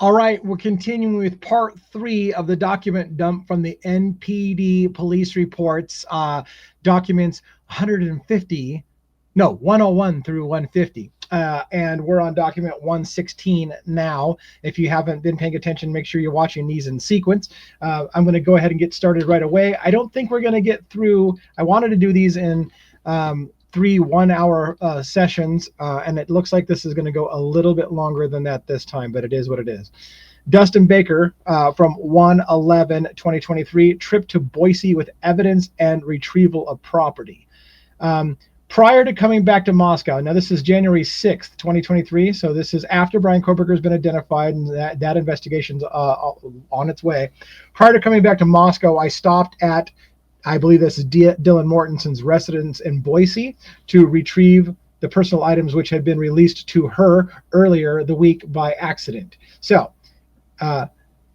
All right, we're continuing with part 3 of the document dump from the NPD police reports, documents 150, no, 101 through 150. And we're on document 116 now. If you haven't been paying attention, make sure you're watching these in sequence. I'm going to go ahead and get started right away. I don't think we're going to get through. I wanted to do these in 3 1-hour sessions, and it looks like this is going to go a little bit longer than that this time, but it is what it is. Dustin Baker from 1/11/2023, trip to Boise with evidence and retrieval of property. Prior to coming back to Moscow, now this is January 6th, 2023, so this is after Brian Koberger has been identified and that investigation's on its way. Prior to coming back to Moscow, I stopped at, I believe this is Dylan Mortenson's residence in Boise to retrieve the personal items which had been released to her earlier the week by accident. So,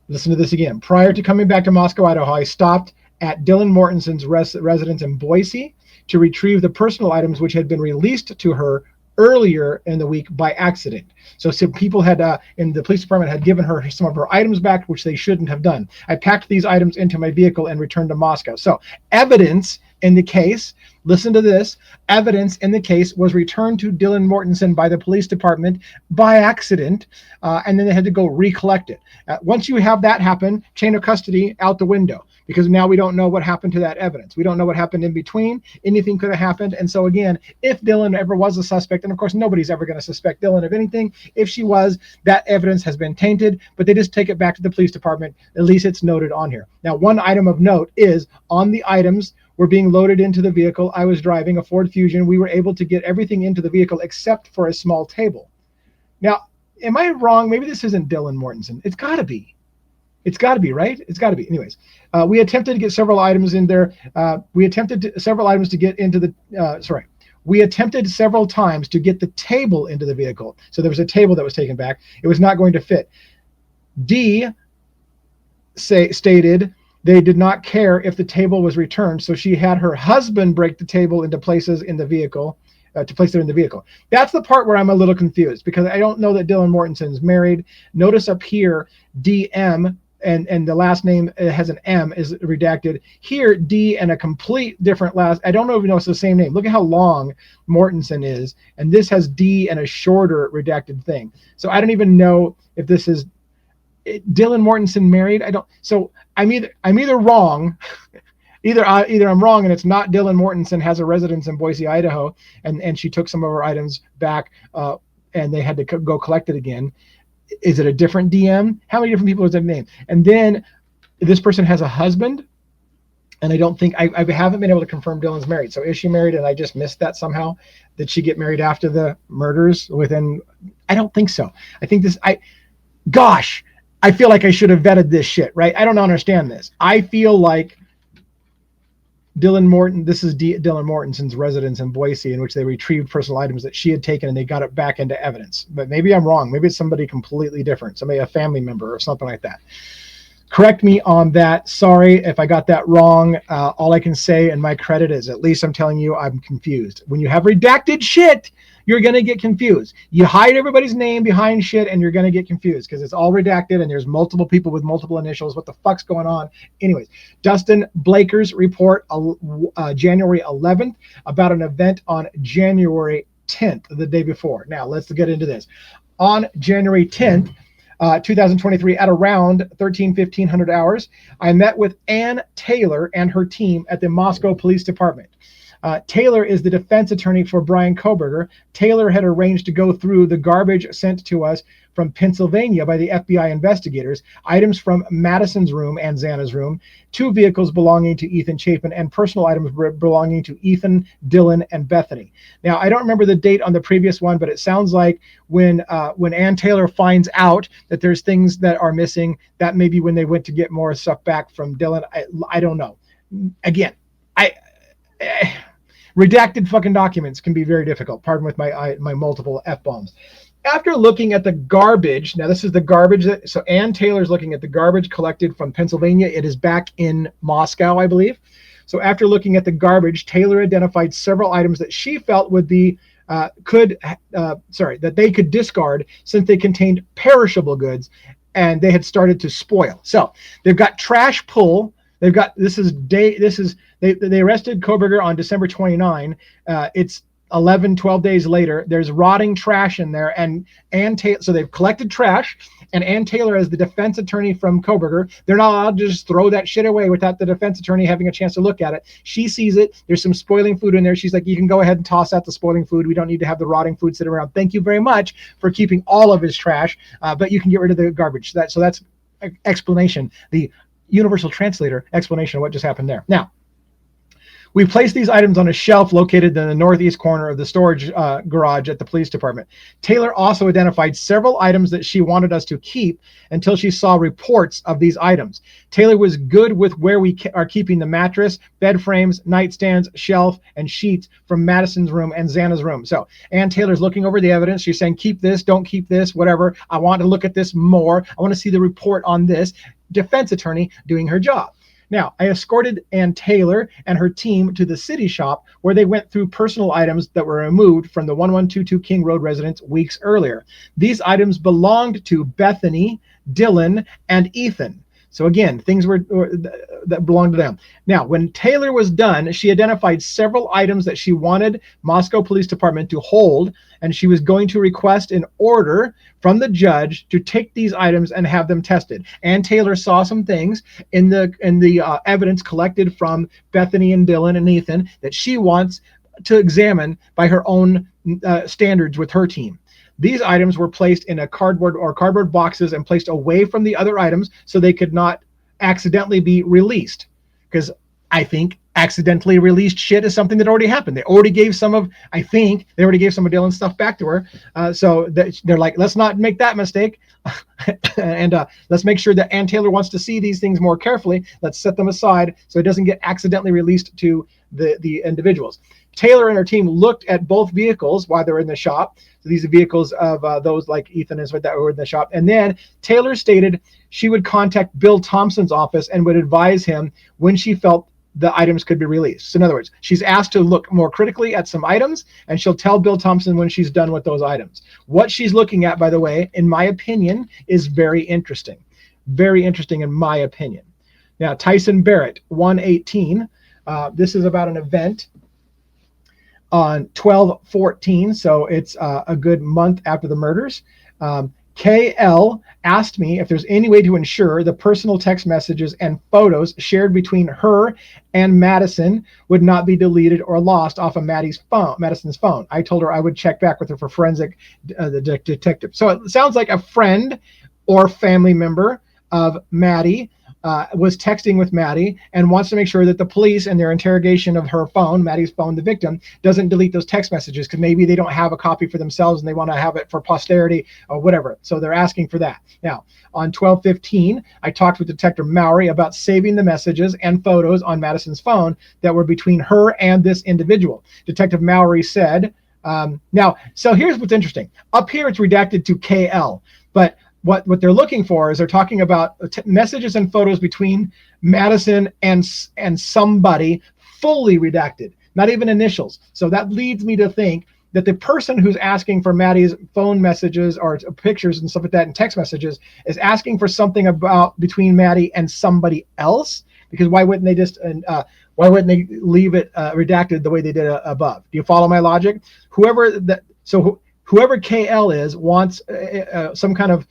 listen to this again. Prior to coming back to Moscow, Idaho, I stopped at Dylan Mortenson's residence in Boise to retrieve the personal items which had been released to her earlier in the week by accident. So some people had in the police department had given her some of her items back, which they shouldn't have done. I packed these items into my vehicle and returned to Moscow. So evidence in the case, listen to this, evidence in the case was returned to Dylan Mortenson by the police department by accident, and then they had to go recollect it. Once you have that happen, chain of custody out the window, because now we don't know what happened to that evidence. We don't know what happened in between. Anything could have happened. And so again, if Dylan ever was a suspect, and of course nobody's ever going to suspect Dylan of anything, if she was, that evidence has been tainted, but they just take it back to the police department. At least it's noted on here. Now, one item of note is on the items were being loaded into the vehicle. I was driving a Ford Fusion. We were able to get everything into the vehicle except for a small table. Now, am I wrong? Maybe this isn't Dylan Mortenson. It's got to be. It's got to be, right? It's got to be. Anyways, we attempted to get several items in there. We attempted several times to get the table into the vehicle. So there was a table that was taken back. It was not going to fit. D stated they did not care if the table was returned. So she had her husband break the table into places in the vehicle to place it in the vehicle. That's the part where I'm a little confused because I don't know that Dylan Mortenson is married. Notice up here, DM, and the last name has an M, is redacted. Here, D and a complete different last. I don't know if you know it's the same name. Look at how long Mortenson is, and this has D and a shorter redacted thing. So I don't even know if this is Dylan Mortenson married. I don't. So I'm either wrong. Either I'm wrong and it's not Dylan Mortenson has a residence in Boise, Idaho, and she took some of her items back and they had to go collect it again. Is it a different DM? How many different people is that name? And then this person has a husband, and I don't think I haven't been able to confirm Dylan's married. So is she married and I just missed that somehow? Did she get married after the murders within? I don't think so. I think this, gosh, I feel like I should have vetted this shit, right? I don't understand this. I feel like this is Dylan Mortenson's residence in Boise in which they retrieved personal items that she had taken and they got it back into evidence. But maybe I'm wrong. Maybe it's somebody completely different, somebody, a family member or something like that. Correct me on that. Sorry if I got that wrong. All I can say in my credit is at least I'm telling you I'm confused. When you have redacted shit, you're going to get confused. You hide everybody's name behind shit and you're going to get confused because it's all redacted and there's multiple people with multiple initials. What the fuck's going on? Anyways, Dustin Blaker's report January 11th about an event on January 10th, the day before. Now, let's get into this. On January 10th, 2023 at around 1500 hours, I met with Ann Taylor and her team at the Moscow Police Department. Taylor is the defense attorney for Brian Koberger. Taylor had arranged to go through the garbage sent to us from Pennsylvania by the FBI investigators, items from Madison's room and Xana's room, 2 vehicles belonging to Ethan Chapin, and personal items belonging to Ethan, Dylan, and Bethany. Now, I don't remember the date on the previous one, but it sounds like when Ann Taylor finds out that there's things that are missing, that may be when they went to get more stuff back from Dylan. I don't know. Again, redacted fucking documents can be very difficult. Pardon with my multiple F-bombs. After looking at the garbage, now this is the garbage so Ann Taylor's looking at the garbage collected from Pennsylvania. It is back in Moscow, I believe. So after looking at the garbage, Taylor identified several items that she felt would be that they could discard since they contained perishable goods and they had started to spoil. So they've got trash pull. They've got, they arrested Koberger on December 29. It's 11, 12 days later. There's rotting trash in there, and Ann Taylor, so they've collected trash, and Ann Taylor, as the defense attorney from Koberger, they're not allowed to just throw that shit away without the defense attorney having a chance to look at it. She sees it. There's some spoiling food in there. She's like, you can go ahead and toss out the spoiling food. We don't need to have the rotting food sitting around. Thank you very much for keeping all of his trash, but you can get rid of the garbage. So that's explanation, the universal translator explanation of what just happened there. Now, we placed these items on a shelf located in the northeast corner of the storage garage at the police department. Taylor also identified several items that she wanted us to keep until she saw reports of these items. Taylor was good with where we are keeping the mattress, bed frames, nightstands, shelf, and sheets from Madison's room and Xana's room. So Ann Taylor's looking over the evidence. She's saying, keep this, don't keep this, whatever. I want to look at this more. I want to see the report on this. Defense attorney doing her job. Now, I escorted Ann Taylor and her team to the city shop where they went through personal items that were removed from the 1122 King Road residence weeks earlier. These items belonged to Bethany, Dylan, and Ethan. So again, things that belonged to them. Now, when Taylor was done, she identified several items that she wanted Moscow Police Department to hold, and she was going to request an order from the judge to take these items and have them tested. Ann Taylor saw some things in the evidence collected from Bethany and Dylan and Ethan that she wants to examine by her own standards with her team. These items were placed in a cardboard boxes and placed away from the other items so they could not accidentally be released. Because I think accidentally released shit is something that already happened. They already gave some of Dylan's stuff back to her. So they're like, let's not make that mistake. And let's make sure that Ann Taylor wants to see these things more carefully. Let's set them aside so it doesn't get accidentally released to the individuals. Taylor and her team looked at both vehicles while they were in the shop. So these are vehicles of those like Ethan and that were in the shop. And then Taylor stated she would contact Bill Thompson's office and would advise him when she felt the items could be released. So in other words, she's asked to look more critically at some items, and she'll tell Bill Thompson when she's done with those items. What she's looking at, by the way, in my opinion, is very interesting. Very interesting in my opinion. Now, Tyson Barrett, 118. This is about an event on 12/14, so it's a good month after the murders. KL asked me if there's any way to ensure the personal text messages and photos shared between her and Madison would not be deleted or lost off of Madison's phone. I told her I would check back with her for forensic detective. So it sounds like a friend or family member of Maddie was texting with Maddie and wants to make sure that the police and their interrogation of her phone, Maddie's phone, the victim, doesn't delete those text messages because maybe they don't have a copy for themselves and they want to have it for posterity or whatever. So they're asking for that. Now, on 12/15, I talked with Detective Mowry about saving the messages and photos on Madison's phone that were between her and this individual. Detective Mowry said, now, so here's what's interesting. Up here, it's redacted to KL, but what they're looking for is they're talking about messages and photos between Madison and somebody fully redacted, not even initials. So that leads me to think that the person who's asking for Maddie's phone messages or pictures and stuff like that and text messages is asking for something about between Maddie and somebody else. Because why wouldn't they just why wouldn't they leave it redacted the way they did above? Do you follow my logic? Whoever KL is wants some kind of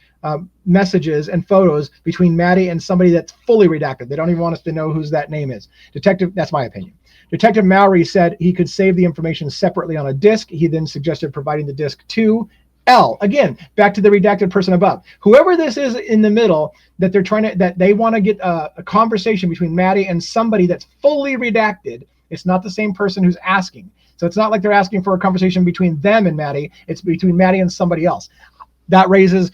messages and photos between Maddie and somebody that's fully redacted. They don't even want us to know whose that name is. That's my opinion. Detective Mowry said he could save the information separately on a disk. He then suggested providing the disk to L. Again, back to the redacted person above. Whoever this is in the middle that they want to get a conversation between Maddie and somebody that's fully redacted. It's not the same person who's asking. So it's not like they're asking for a conversation between them and Maddie. It's between Maddie and somebody else. That raises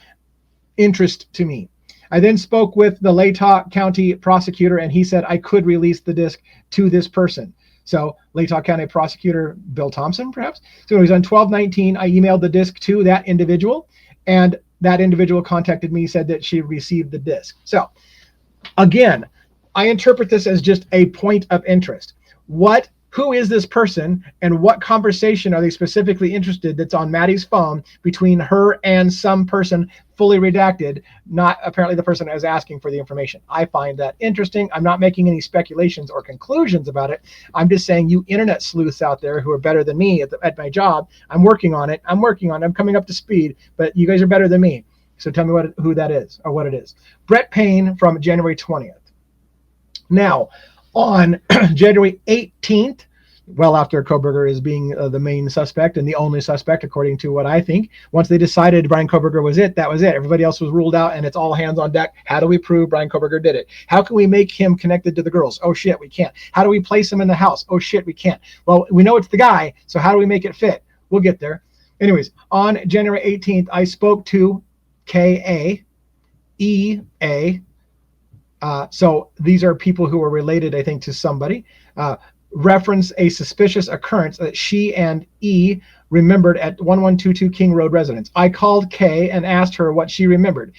interest to me. I then spoke with the Latah County prosecutor, and he said I could release the disk to this person. So Latah County prosecutor Bill Thompson, perhaps. So it was on 12/19. I emailed the disk to that individual, and that individual contacted me, said that she received the disk. So again, I interpret this as just a point of interest. who is this person and what conversation are they specifically interested that's on Maddie's phone between her and some person fully redacted, not apparently the person that is asking for the information. I find that interesting. I'm not making any speculations or conclusions about it. I'm just saying, you internet sleuths out there who are better than me at my job, I'm working on it. I'm coming up to speed, but you guys are better than me. So tell me who that is or what it is. Brett Payne from January 20th. Now, on January 18th, well after Kohberger is being the main suspect and the only suspect, according to what I think. Once they decided Brian Kohberger was it, that was it. Everybody else was ruled out, and it's all hands on deck. How do we prove Brian Kohberger did it? How can we make him connected to the girls? Oh, shit, we can't. How do we place him in the house? Oh, shit, we can't. Well, we know it's the guy, so how do we make it fit? We'll get there. Anyways, on January 18th, I spoke to K.A., E.A., so these are people who are related, I think, to somebody. Reference a suspicious occurrence that she and E remembered at 1122 King Road residence. I called K and asked her what she remembered.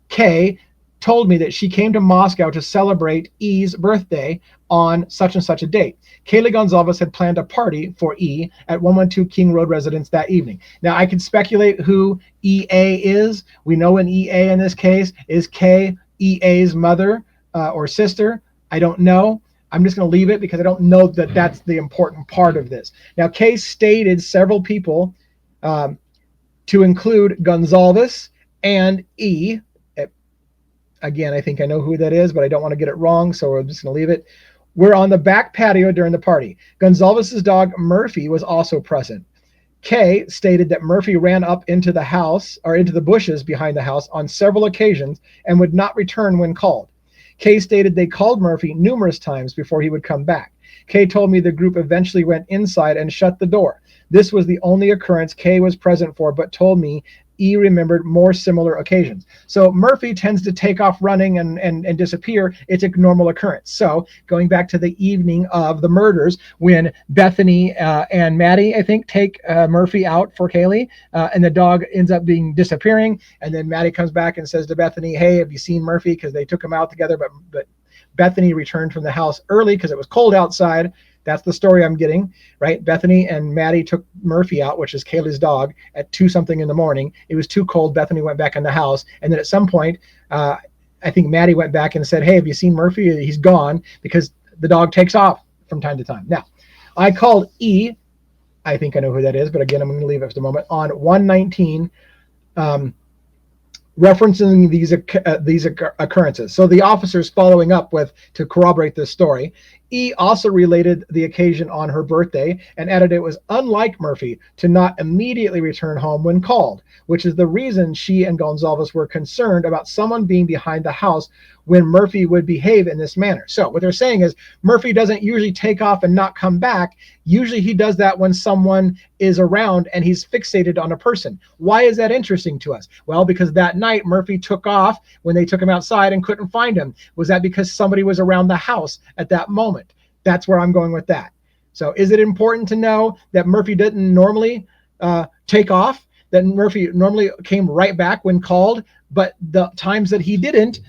K told me that she came to Moscow to celebrate E's birthday on such and such a date. Kaylee Gonzalez had planned a party for E at 112 King Road residence that evening. Now, I can speculate who EA is. We know an EA in this case is K, EA's mother or sister. I don't know. I'm just going to leave it because I don't know that that's the important part of this. Now, Kay stated several people to include Gonzalez and E. Again, I think I know who that is, but I don't want to get it wrong, so I'm just going to leave it. We're on the back patio during the party. Gonzalez's dog, Murphy, was also present. Kay stated that Murphy ran up into the house or into the bushes behind the house on several occasions and would not return when called. Kay stated they called Murphy numerous times before he would come back. Kay told me the group eventually went inside and shut the door. This was the only occurrence Kay was present for, but told me E remembered more similar occasions. So Murphy tends to take off running and disappear. It's a normal occurrence. So going back to the evening of the murders, when Bethany and Maddie, I think, take Murphy out for Kaylee, and the dog ends up disappearing. And then Maddie comes back and says to Bethany, hey, have you seen Murphy? Because they took him out together, but Bethany returned from the house early because it was cold outside. That's the story I'm getting, right? Bethany and Maddie took Murphy out, which is Kaylee's dog, at 2-something in the morning. It was too cold. Bethany went back in the house. And then at some point, I think Maddie went back and said, hey, have you seen Murphy? He's gone, because the dog takes off from time to time. Now, I called E. I think I know who that is, but again, I'm going to leave it for the moment. On 119, referencing these occurrences. So the officers following up to corroborate this story. E also related the occasion on her birthday and added it was unlike Murphy to not immediately return home when called, which is the reason she and Gonzalez were concerned about someone being behind the house when Murphy would behave in this manner. So what they're saying is Murphy doesn't usually take off and not come back. Usually he does that when someone is around and he's fixated on a person. Why is that interesting to us? Well, because that night Murphy took off when they took him outside and couldn't find him. Was that because somebody was around the house at that moment? That's where I'm going with that. So is it important to know that Murphy didn't normally take off, that Murphy normally came right back when called, but the times that he didn't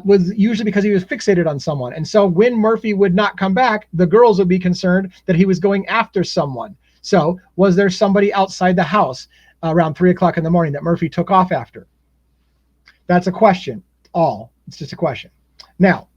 was usually because he was fixated on someone. And so when Murphy would not come back, the girls would be concerned that he was going after someone. So was there somebody outside the house around 3 o'clock in the morning that Murphy took off after? That's a question. It's just a question. Now,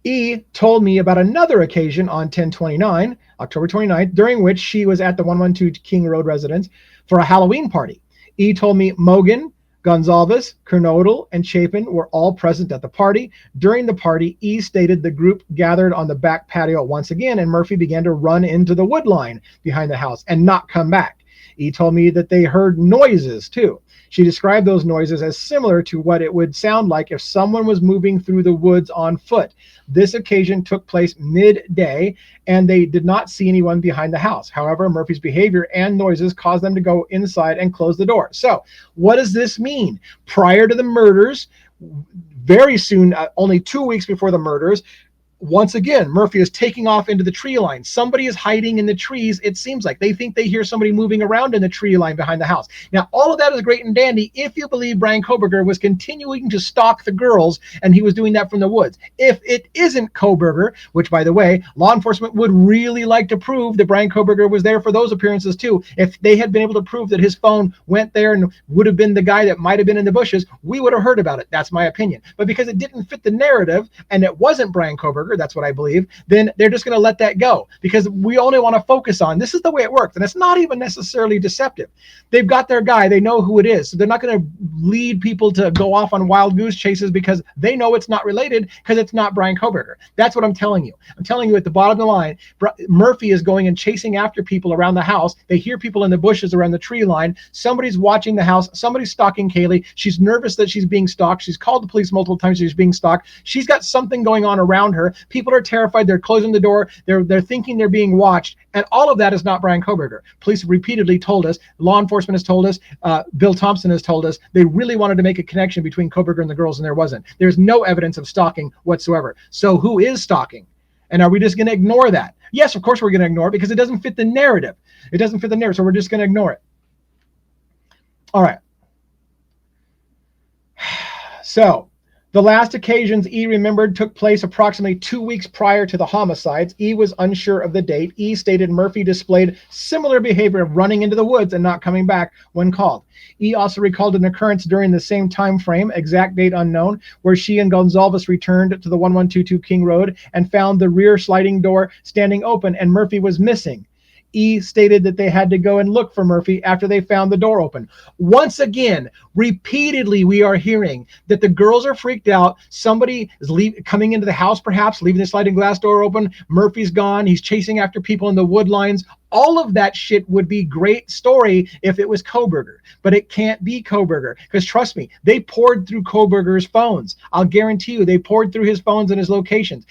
E told me about another occasion on 10/29, October 29th, during which she was at the 112 King Road residence for a Halloween party. E told me Mogan, Gonzalez, Kernodle, and Chapin were all present at the party. During the party, E stated the group gathered on the back patio once again, and Murphy began to run into the wood line behind the house and not come back. E told me that they heard noises too. She described those noises as similar to what it would sound like if someone was moving through the woods on foot. This occasion took place midday, and they did not see anyone behind the house. However, Murphy's behavior and noises caused them to go inside and close the door. So what does this mean? Prior to the murders, very soon, only 2 weeks before the murders, Once again, Murphy is taking off into the tree line. Somebody is hiding in the trees. It seems like they think they hear somebody moving around in the tree line behind the house. Now, all of that is great and dandy if you believe Brian Kohberger was continuing to stalk the girls and he was doing that from the woods. If it isn't Kohberger, which, by the way, law enforcement would really like to prove that Brian Kohberger was there for those appearances too. If they had been able to prove that his phone went there and would have been the guy that might have been in the bushes, we would have heard about it. That's my opinion. But because it didn't fit the narrative and it wasn't Brian Kohberger, that's what I believe, then they're just going to let that go because we only want to focus on this is the way it works. And it's not even necessarily deceptive. They've got their guy. They know who it is. So they're not going to lead people to go off on wild goose chases because they know it's not related because it's not Brian Kohberger. That's what I'm telling you. I'm telling you at the bottom of the line, Murphy is going and chasing after people around the house. They hear people in the bushes around the tree line. Somebody's watching the house. Somebody's stalking Kaylee. She's nervous that she's being stalked. She's called the police multiple times. She's being stalked. She's got something going on around her. People are terrified. They're closing the door. They're thinking they're being watched. And all of that is not Brian Kohberger. Police repeatedly told us, law enforcement has told us, Bill Thompson has told us, they really wanted to make a connection between Kohberger and the girls, and there wasn't. There's no evidence of stalking whatsoever. So who is stalking? And are we just going to ignore that? Yes, of course we're going to ignore it because it doesn't fit the narrative. It doesn't fit the narrative, so we're just going to ignore it. All right. So the last occasions E remembered took place approximately 2 weeks prior to the homicides. E was unsure of the date. E stated Murphy displayed similar behavior of running into the woods and not coming back when called. E also recalled an occurrence during the same time frame, exact date unknown, where she and Gonzalez returned to the 1122 King Road and found the rear sliding door standing open and Murphy was missing. E stated that they had to go and look for Murphy after they found the door open. Once again, repeatedly, we are hearing that the girls are freaked out. Somebody is coming into the house, perhaps, leaving the sliding glass door open. Murphy's gone. He's chasing after people in the wood lines. All of that shit would be great story if it was Kohberger, but it can't be Kohberger because trust me, they poured through Kohberger's phones. I'll guarantee you they poured through his phones and his locations.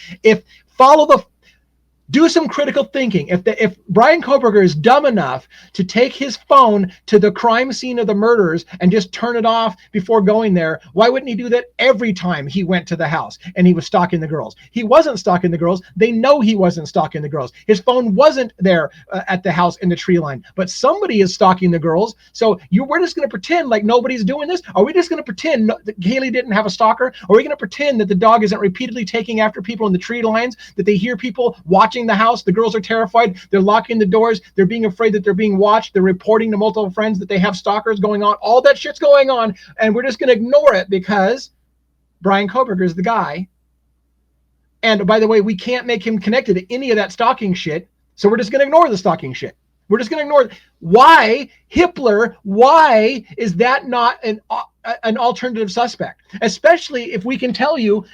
Do some critical thinking. If Brian Kohberger is dumb enough to take his phone to the crime scene of the murders and just turn it off before going there, why wouldn't he do that every time he went to the house and he was stalking the girls? He wasn't stalking the girls. They know he wasn't stalking the girls. His phone wasn't there at the house in the tree line, but somebody is stalking the girls. So we're just going to pretend like nobody's doing this? Are we just going to pretend that Kaylee didn't have a stalker? Are we going to pretend that the dog isn't repeatedly taking after people in the tree lines, that they hear people watching the house? The girls are terrified. They're locking the doors. They're being afraid that they're being watched. They're reporting to multiple friends that they have stalkers going on. All that shit's going on, and we're just going to ignore it because Brian Kohberger is the guy. And by the way, we can't make him connected to any of that stalking shit, so we're just going to ignore the stalking shit. We're just going to ignore it. Why, Hippler, why is that not an alternative suspect? Especially if we can tell you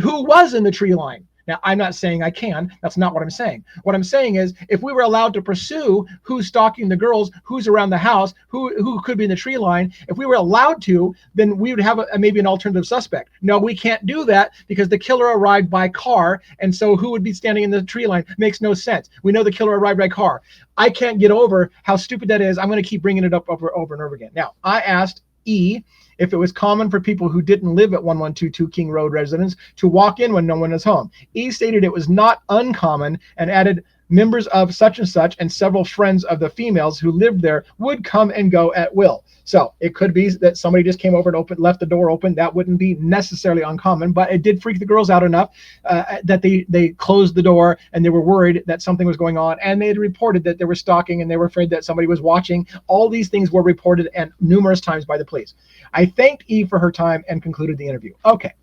who was in the tree line. Now, I'm not saying I can. That's not what I'm saying. What I'm saying is if we were allowed to pursue who's stalking the girls, who's around the house, who could be in the tree line, if we were allowed to, then we would have maybe an alternative suspect. No, we can't do that because the killer arrived by car. And so who would be standing in the tree line? Makes no sense. We know the killer arrived by car. I can't get over how stupid that is. I'm going to keep bringing it up over and over again. Now, I asked E if it was common for people who didn't live at 1122 King Road residents to walk in when no one is home. E stated it was not uncommon and added members of such and several friends of the females who lived there would come and go at will. So it could be that somebody just came over and left the door open. That wouldn't be necessarily uncommon, but it did freak the girls out enough that they closed the door and they were worried that something was going on. And they had reported that they were stalking and they were afraid that somebody was watching. All these things were reported and numerous times by the police. I thanked E for her time and concluded the interview. Okay.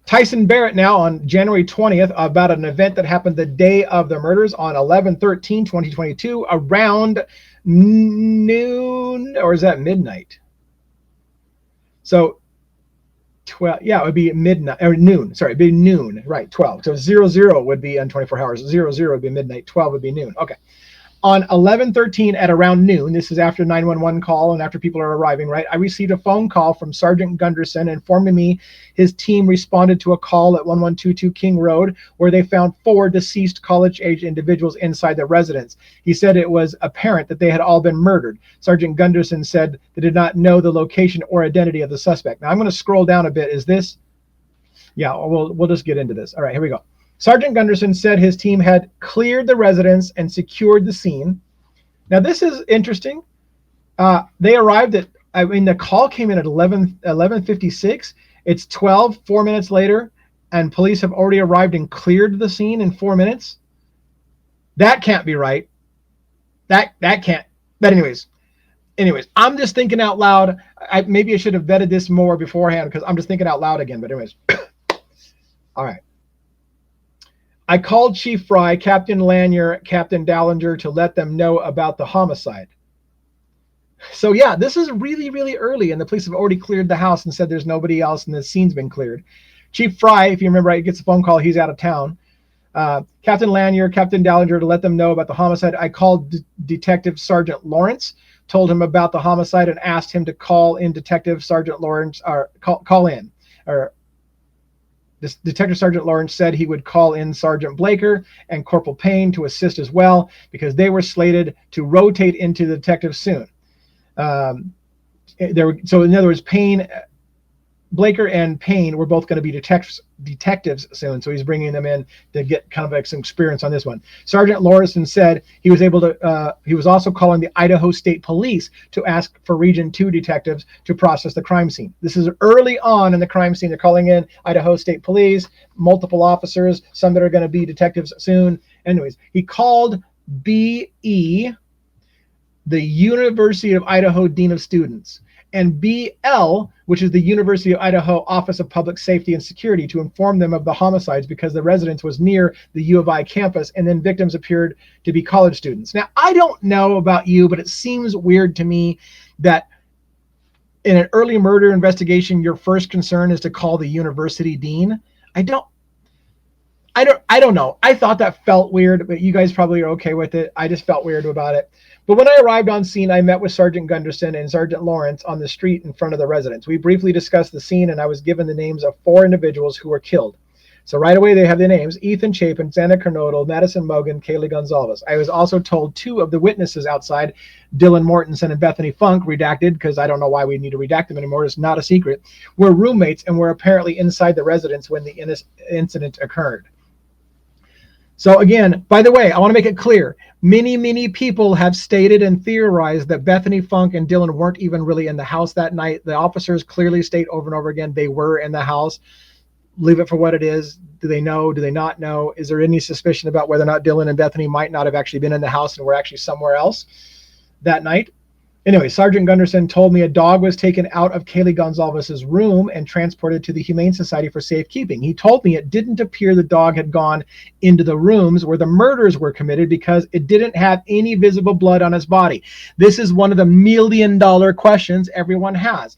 Tyson Barrett now on January 20th about an event that happened the day of the murders on 11/13/2022 around noon, or is that midnight? So 12, yeah, it would be midnight or noon. Sorry, it'd be noon, right? 12. So 00 would be on 24 hours. 00 would be midnight. 12 would be noon. Okay. On 11/13 at around noon, this is after 911 call and after people are arriving, right? I received a phone call from Sergeant Gunderson informing me his team responded to a call at 1122 King Road where they found 4 deceased college-age individuals inside their residence. He said it was apparent that they had all been murdered. Sergeant Gunderson said they did not know the location or identity of the suspect. Now I'm going to scroll down a bit. Is this? Yeah, we'll just get into this. All right, here we go. Sergeant Gunderson said his team had cleared the residence and secured the scene. Now, this is interesting. They arrived at, I mean, the call came in at 11:56. It's 4 minutes later, and police have already arrived and cleared the scene in 4 minutes. That can't be right. That can't. But anyways, I'm just thinking out loud. Maybe I should have vetted this more beforehand because I'm just thinking out loud again. But anyways, all right. I called Chief Fry, Captain Lanier, Captain Dallinger to let them know about the homicide. So yeah, this is really, really early, and the police have already cleared the house and said there's nobody else, and the scene's been cleared. Chief Fry, if you remember, he gets a phone call. He's out of town. Captain Lanier, Captain Dallinger to let them know about the homicide. I called Detective Sergeant Lawrence, told him about the homicide, and asked him to call in Detective Sergeant Lawrence, or call in. This Detective Sergeant Lawrence said he would call in Sergeant Blaker and Corporal Payne to assist as well because they were slated to rotate into the detectives soon. So in other words, Blaker and Payne were both going to be detectives soon. So he's bringing them in to get kind of like some experience on this one. Sergeant Lawrenson said he was able to, he was also calling the Idaho State Police to ask for Region 2 detectives to process the crime scene. This is early on in the crime scene. They're calling in Idaho State Police, multiple officers, some that are going to be detectives soon. Anyways, he called BE, the University of Idaho Dean of Students, and BL, which is the University of Idaho Office of Public Safety and Security, to inform them of the homicides because the residence was near the U of I campus, and then victims appeared to be college students. Now, I don't know about you, but it seems weird to me that in an early murder investigation, your first concern is to call the university dean. I don't know. I thought that felt weird, but you guys probably are okay with it. I just felt weird about it. But when I arrived on scene, I met with Sergeant Gunderson and Sergeant Lawrence on the street in front of the residence. We briefly discussed the scene, and I was given the names of 4 individuals who were killed. So right away, they have the names: Ethan Chapin, Santa Carnodal, Madison Mogan, Kaylee Gonzalez. I was also told 2 of the witnesses outside, Dylan Mortensen and Bethany Funk, redacted, because I don't know why we need to redact them anymore. It's not a secret, were roommates and were apparently inside the residence when the incident occurred. So again, by the way, I want to make it clear, many people have stated and theorized that Bethany Funk and Dylan weren't even really in the house that night. The officers clearly state over and over again they were in the house. Leave it for what it is. Do they know? Do they not know? Is there any suspicion about whether or not Dylan and Bethany might not have actually been in the house and were actually somewhere else that night? Anyway, Sergeant Gunderson told me a dog was taken out of Kaylee Gonzalez's room and transported to the Humane Society for safekeeping. He told me it didn't appear the dog had gone into the rooms where the murders were committed because it didn't have any visible blood on its body. This is one of the million-dollar questions everyone has.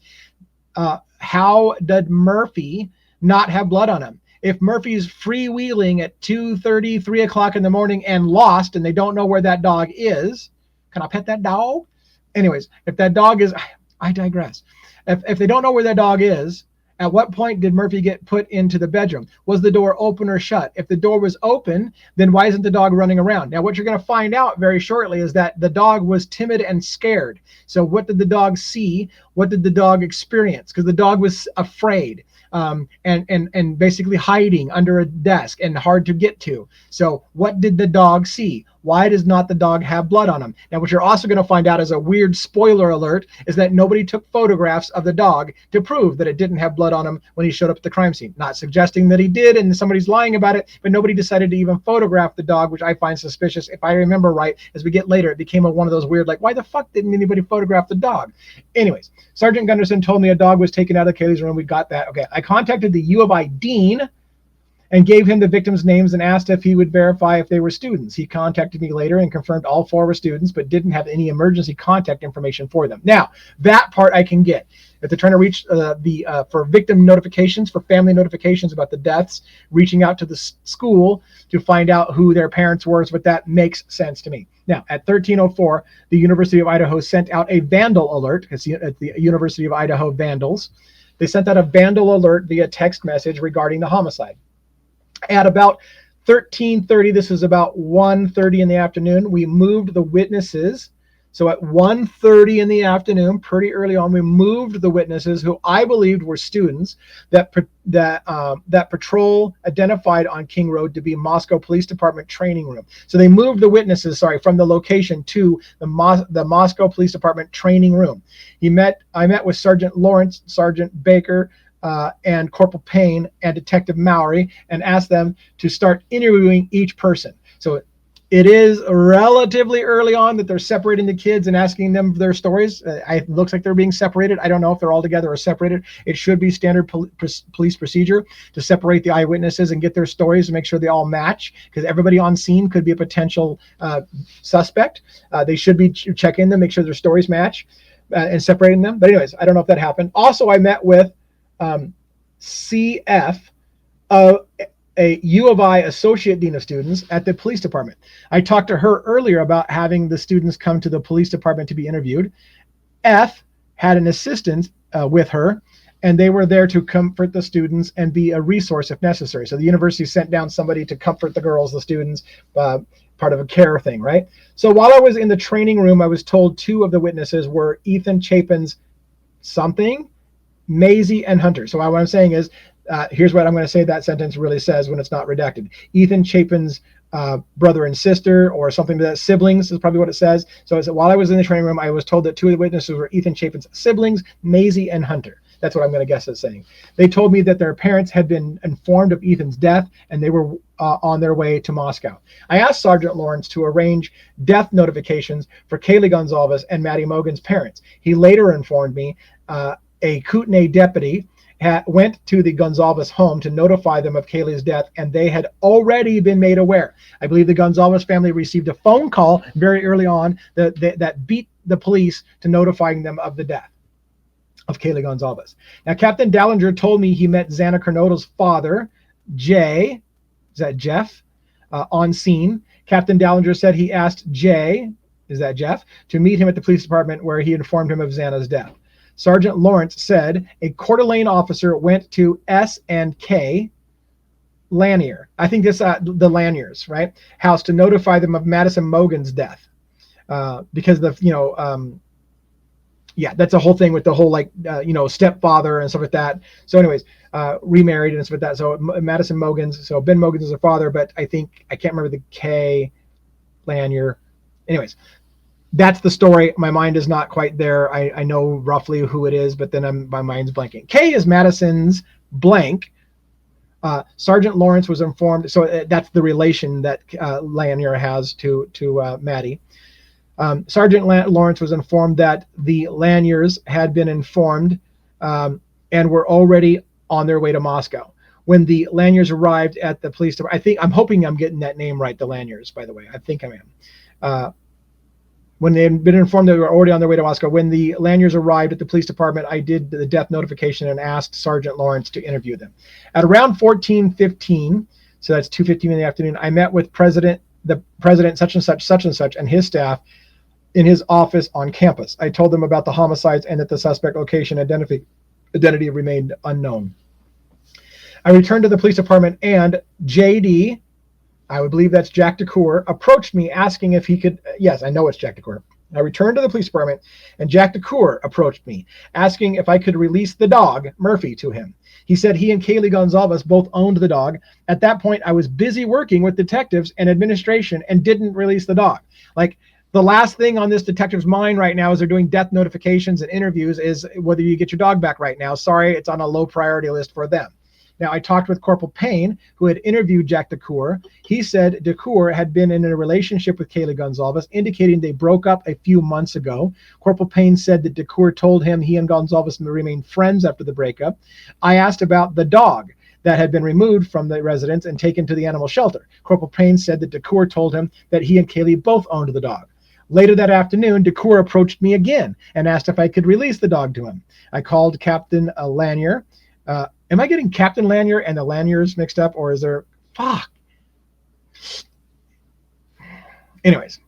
How did Murphy not have blood on him? If Murphy's freewheeling at 2:30, 3 o'clock in the morning and lost, and they don't know where that dog is, can I pet that dog? Anyways, if that dog is, I digress. If they don't know where that dog is, at what point did Murphy get put into the bedroom? Was the door open or shut? If the door was open, then why isn't the dog running around? Now, what you're going to find out very shortly is that the dog was timid and scared. So what did the dog see? What did the dog experience? Because the dog was afraid. And basically hiding under a desk and hard to get to. So what did the dog see? Why does not the dog have blood on him? Now, what you're also going to find out as a weird spoiler alert is that nobody took photographs of the dog to prove that it didn't have blood on him when he showed up at the crime scene. Not suggesting that he did and somebody's lying about it, but nobody decided to even photograph the dog, which I find suspicious. If I remember right, as we get later, it became one of those weird, like, why the fuck didn't anybody photograph the dog? Anyways, Sergeant Gunderson told me a dog was taken out of Kaylee's room. We got that. Okay, I contacted the U of I dean and gave him the victims' names and asked if he would verify if they were students. He contacted me later and confirmed all 4 were students, but didn't have any emergency contact information for them. Now, that part I can get. If they're trying to reach for victim notifications, for family notifications about the deaths, reaching out to the school to find out who their parents were, but that makes sense to me. Now, at 13:04, the University of Idaho sent out a vandal alert. It's the University of Idaho Vandals. They sent out a vandal alert via text message regarding the homicide. At about 13:30, this is about 1:30 in the afternoon, we moved the witnesses. So at 1:30 in the afternoon, pretty early on, we moved the witnesses who I believed were students that patrol identified on King Road to be Moscow Police Department training room. So they moved the witnesses, from the location to the Moscow Police Department training room. I met with Sergeant Lawrence, Sergeant Baker, and Corporal Payne and Detective Mowry, and asked them to start interviewing each person. So it is relatively early on that they're separating the kids and asking them their stories. It looks like they're being separated. I don't know if they're all together or separated. It should be standard police procedure to separate the eyewitnesses and get their stories and make sure they all match, because everybody on scene could be a potential suspect. They should be checking them, make sure their stories match, and separating them. But anyways, I don't know if that happened. Also, I met with CF, a U of I Associate Dean of Students at the police department. I talked to her earlier about having the students come to the police department to be interviewed. F had an assistant with her, and they were there to comfort the students and be a resource if necessary. So the university sent down somebody to comfort the girls, the students, part of a care thing, right? So while I was in the training room, I was told 2 of the witnesses were Ethan Chapin's something, Maisie, and Hunter. So what I'm saying is, here's what I'm going to say that sentence really says when it's not redacted. Ethan Chapin's brother and sister, or something like that. Siblings is probably what it says. So while I was in the training room, I was told that 2 of the witnesses were Ethan Chapin's siblings, Maisie and Hunter. That's what I'm going to guess it's saying. They told me that their parents had been informed of Ethan's death, and they were on their way to Moscow. I asked Sergeant Lawrence to arrange death notifications for Kaylee Gonzalez and Maddie Mogan's parents. He later informed me a Kootenai deputy went to the Gonzalez home to notify them of Kaylee's death, and they had already been made aware. I believe the Gonzalez family received a phone call very early on that beat the police to notifying them of the death of Kaylee Gonzalez. Now, Captain Dallinger told me he met Xana Carnota's father, Jay, is that Jeff, on scene. Captain Dallinger said he asked Jay, is that Jeff, to meet him at the police department where he informed him of Xana's death. Sergeant Lawrence said a Coeur d'Alene officer went to S&K Lanier, I think this the Laniers, right, house to notify them of Madison Mogan's death, because that's a whole thing with the whole stepfather and stuff like that. So anyways, remarried and stuff like that. So Madison Mogan's, so Ben Mogan's is her father, but I can't remember the K Lanier. Anyways, that's the story. My mind is not quite there. I know roughly who it is, but then my mind's blanking. K is Madison's blank. Sergeant Lawrence was informed. So that's the relation that Lanier has to Maddie. Sergeant Lawrence was informed that the Laniers had been informed and were already on their way to Moscow. When the Laniers arrived at the police department, I'm hoping I'm getting that name right, the Laniers, by the way. I think I am. When they had been informed they were already on their way to Moscow, when the Laniers arrived at the police department, I did the death notification and asked Sergeant Lawrence to interview them. At around 14:15, so that's 2:15 in the afternoon, I met with the president such and such and his staff in his office on campus. I told them about the homicides and that the suspect location identity remained unknown. I returned to the police department, and JD, I would believe that's Jack DeCoeur, approached me asking if he could, yes, I know it's Jack DeCoeur. I returned to the police department, and Jack DeCoeur approached me asking if I could release the dog, Murphy, to him. He said he and Kaylee Gonzalez both owned the dog. At that point, I was busy working with detectives and administration and didn't release the dog. Like, the last thing on this detective's mind right now as they're doing death notifications and interviews is whether you get your dog back right now. Sorry, it's on a low priority list for them. Now, I talked with Corporal Payne, who had interviewed Jack DeCoeur. He said DeCoeur had been in a relationship with Kaylee Gonzalez, indicating they broke up a few months ago. Corporal Payne said that DeCoeur told him he and Gonzalez remained friends after the breakup. I asked about the dog that had been removed from the residence and taken to the animal shelter. Corporal Payne said that DeCour told him that he and Kaylee both owned the dog. Later that afternoon, DeCour approached me again and asked if I could release the dog to him. I called Captain Lanier. Am I getting Captain Lanier and the Laniers mixed up, or is there... Fuck. Anyways,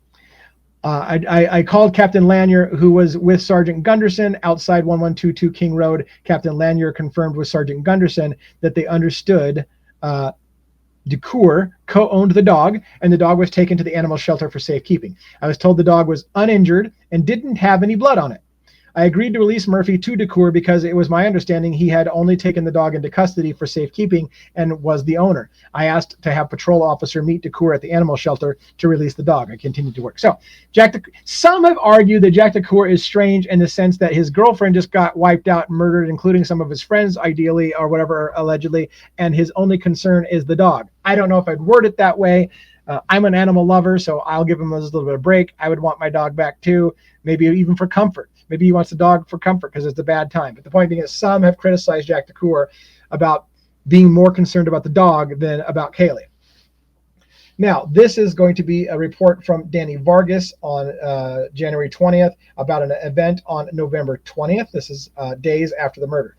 I called Captain Lanier, who was with Sergeant Gunderson outside 1122 King Road. Captain Lanier confirmed with Sergeant Gunderson that they understood DeCour co-owned the dog, and the dog was taken to the animal shelter for safekeeping. I was told the dog was uninjured and didn't have any blood on it. I agreed to release Murphy to DeCour because it was my understanding he had only taken the dog into custody for safekeeping and was the owner. I asked to have patrol officer meet DeCour at the animal shelter to release the dog. I continued to work. So some have argued that Jack DeCour is strange in the sense that his girlfriend just got wiped out and murdered, including some of his friends, ideally, or whatever, allegedly, and his only concern is the dog. I don't know if I'd word it that way. I'm an animal lover, so I'll give him a little bit of break. I would want my dog back too, maybe even for comfort. Maybe he wants the dog for comfort because it's a bad time. But the point being is some have criticized Jack DeCour about being more concerned about the dog than about Kaylee. Now, this is going to be a report from Danny Vargas on January 20th about an event on November 20th. This is days after the murder.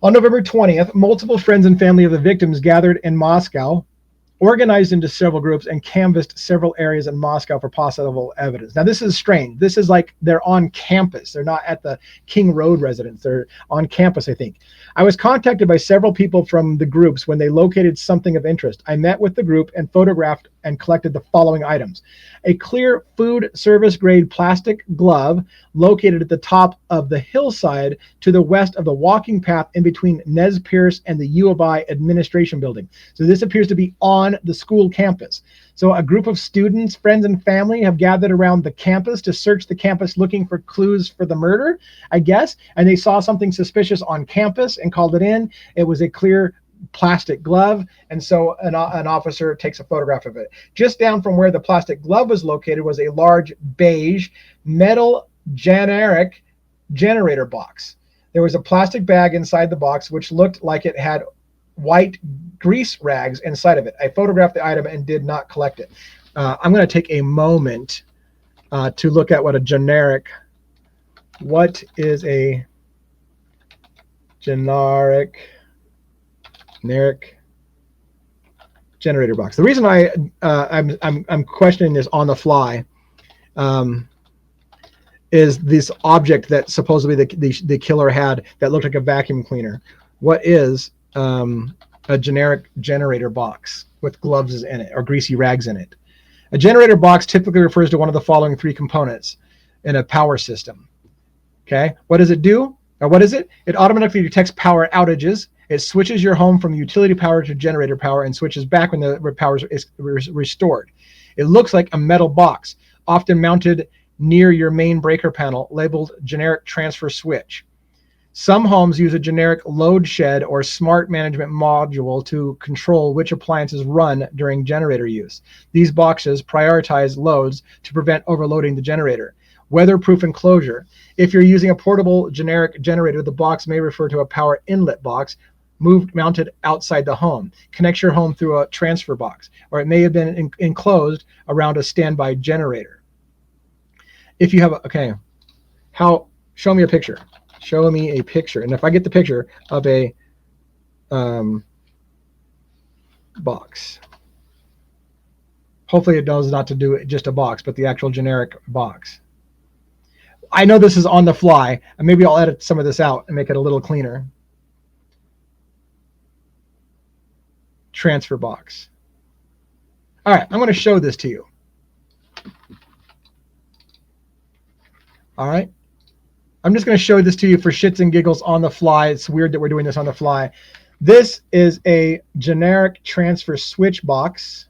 On November 20th, multiple friends and family of the victims gathered in Moscow, organized into several groups, and canvassed several areas in Moscow for possible evidence. Now, this is strange. This is like they're on campus. They're not at the King Road residence. They're on campus, I think. I was contacted by several people from the groups when they located something of interest. I met with the group and photographed and collected the following items. A clear food service grade plastic glove located at the top of the hillside to the west of the walking path in between Nez Perce and the U of I administration building. So this appears to be on the school campus. So a group of students, friends, and family have gathered around the campus to search the campus looking for clues for the murder, I guess. And they saw something suspicious on campus and called it in. It was a clear plastic glove, and so an officer takes a photograph of it. Just down from where the plastic glove was located was a large beige metal generic generator box. There was a plastic bag inside the box which looked like it had white grease rags inside of it. I photographed the item and did not collect it. I'm going to take a moment to look at what is a generic generator box. The reason I'm questioning this on the fly is this object that supposedly the killer had that looked like a vacuum cleaner. What is a generic generator box with gloves in it or greasy rags in it? A generator box typically refers to one of the following three components in a power system. Okay, what does it do? Or what is it? It automatically detects power outages. It switches your home from utility power to generator power and switches back when the power is restored. It looks like a metal box, often mounted near your main breaker panel, labeled generic transfer switch. Some homes use a generic load shed or smart management module to control which appliances run during generator use. These boxes prioritize loads to prevent overloading the generator. Weatherproof enclosure. If you're using a portable generic generator, the box may refer to a power inlet box mounted outside the home. Connects your home through a transfer box, or it may have been enclosed around a standby generator. If you have show me a picture. Show me a picture. And if I get the picture of a box, hopefully it knows not to do it just a box, but the actual generic box. I know this is on the fly, and maybe I'll edit some of this out and make it a little cleaner. Transfer box. All right, I'm going to show this to you. All right. I'm just going to show this to you for shits and giggles on the fly. It's weird that we're doing this on the fly. This is a generic transfer switch box,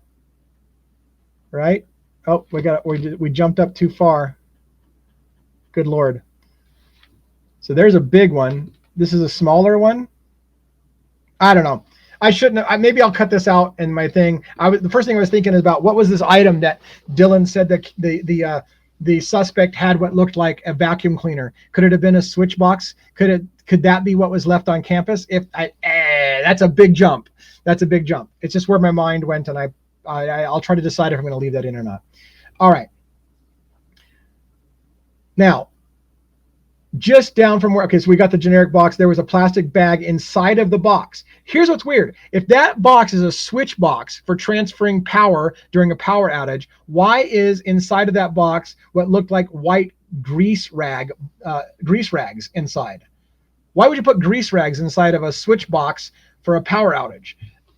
right? Oh, we jumped up too far. Good Lord. So there's a big one. This is a smaller one. I don't know. I shouldn't have, maybe I'll cut this out in my thing. The first thing I was thinking is about what was this item that Dylan said that the suspect had what looked like a vacuum cleaner. Could it have been a switch box? Could that be what was left on campus? that's a big jump. That's a big jump. It's just where my mind went, and I'll try to decide if I'm going to leave that in or not. All right. Now, just down from where, okay, so we got the generic box. There was a plastic bag inside of the box. Here's what's weird. If that box is a switch box for transferring power during a power outage, why is inside of that box what looked like white grease rags inside? Why would you put grease rags inside of a switch box for a power outage?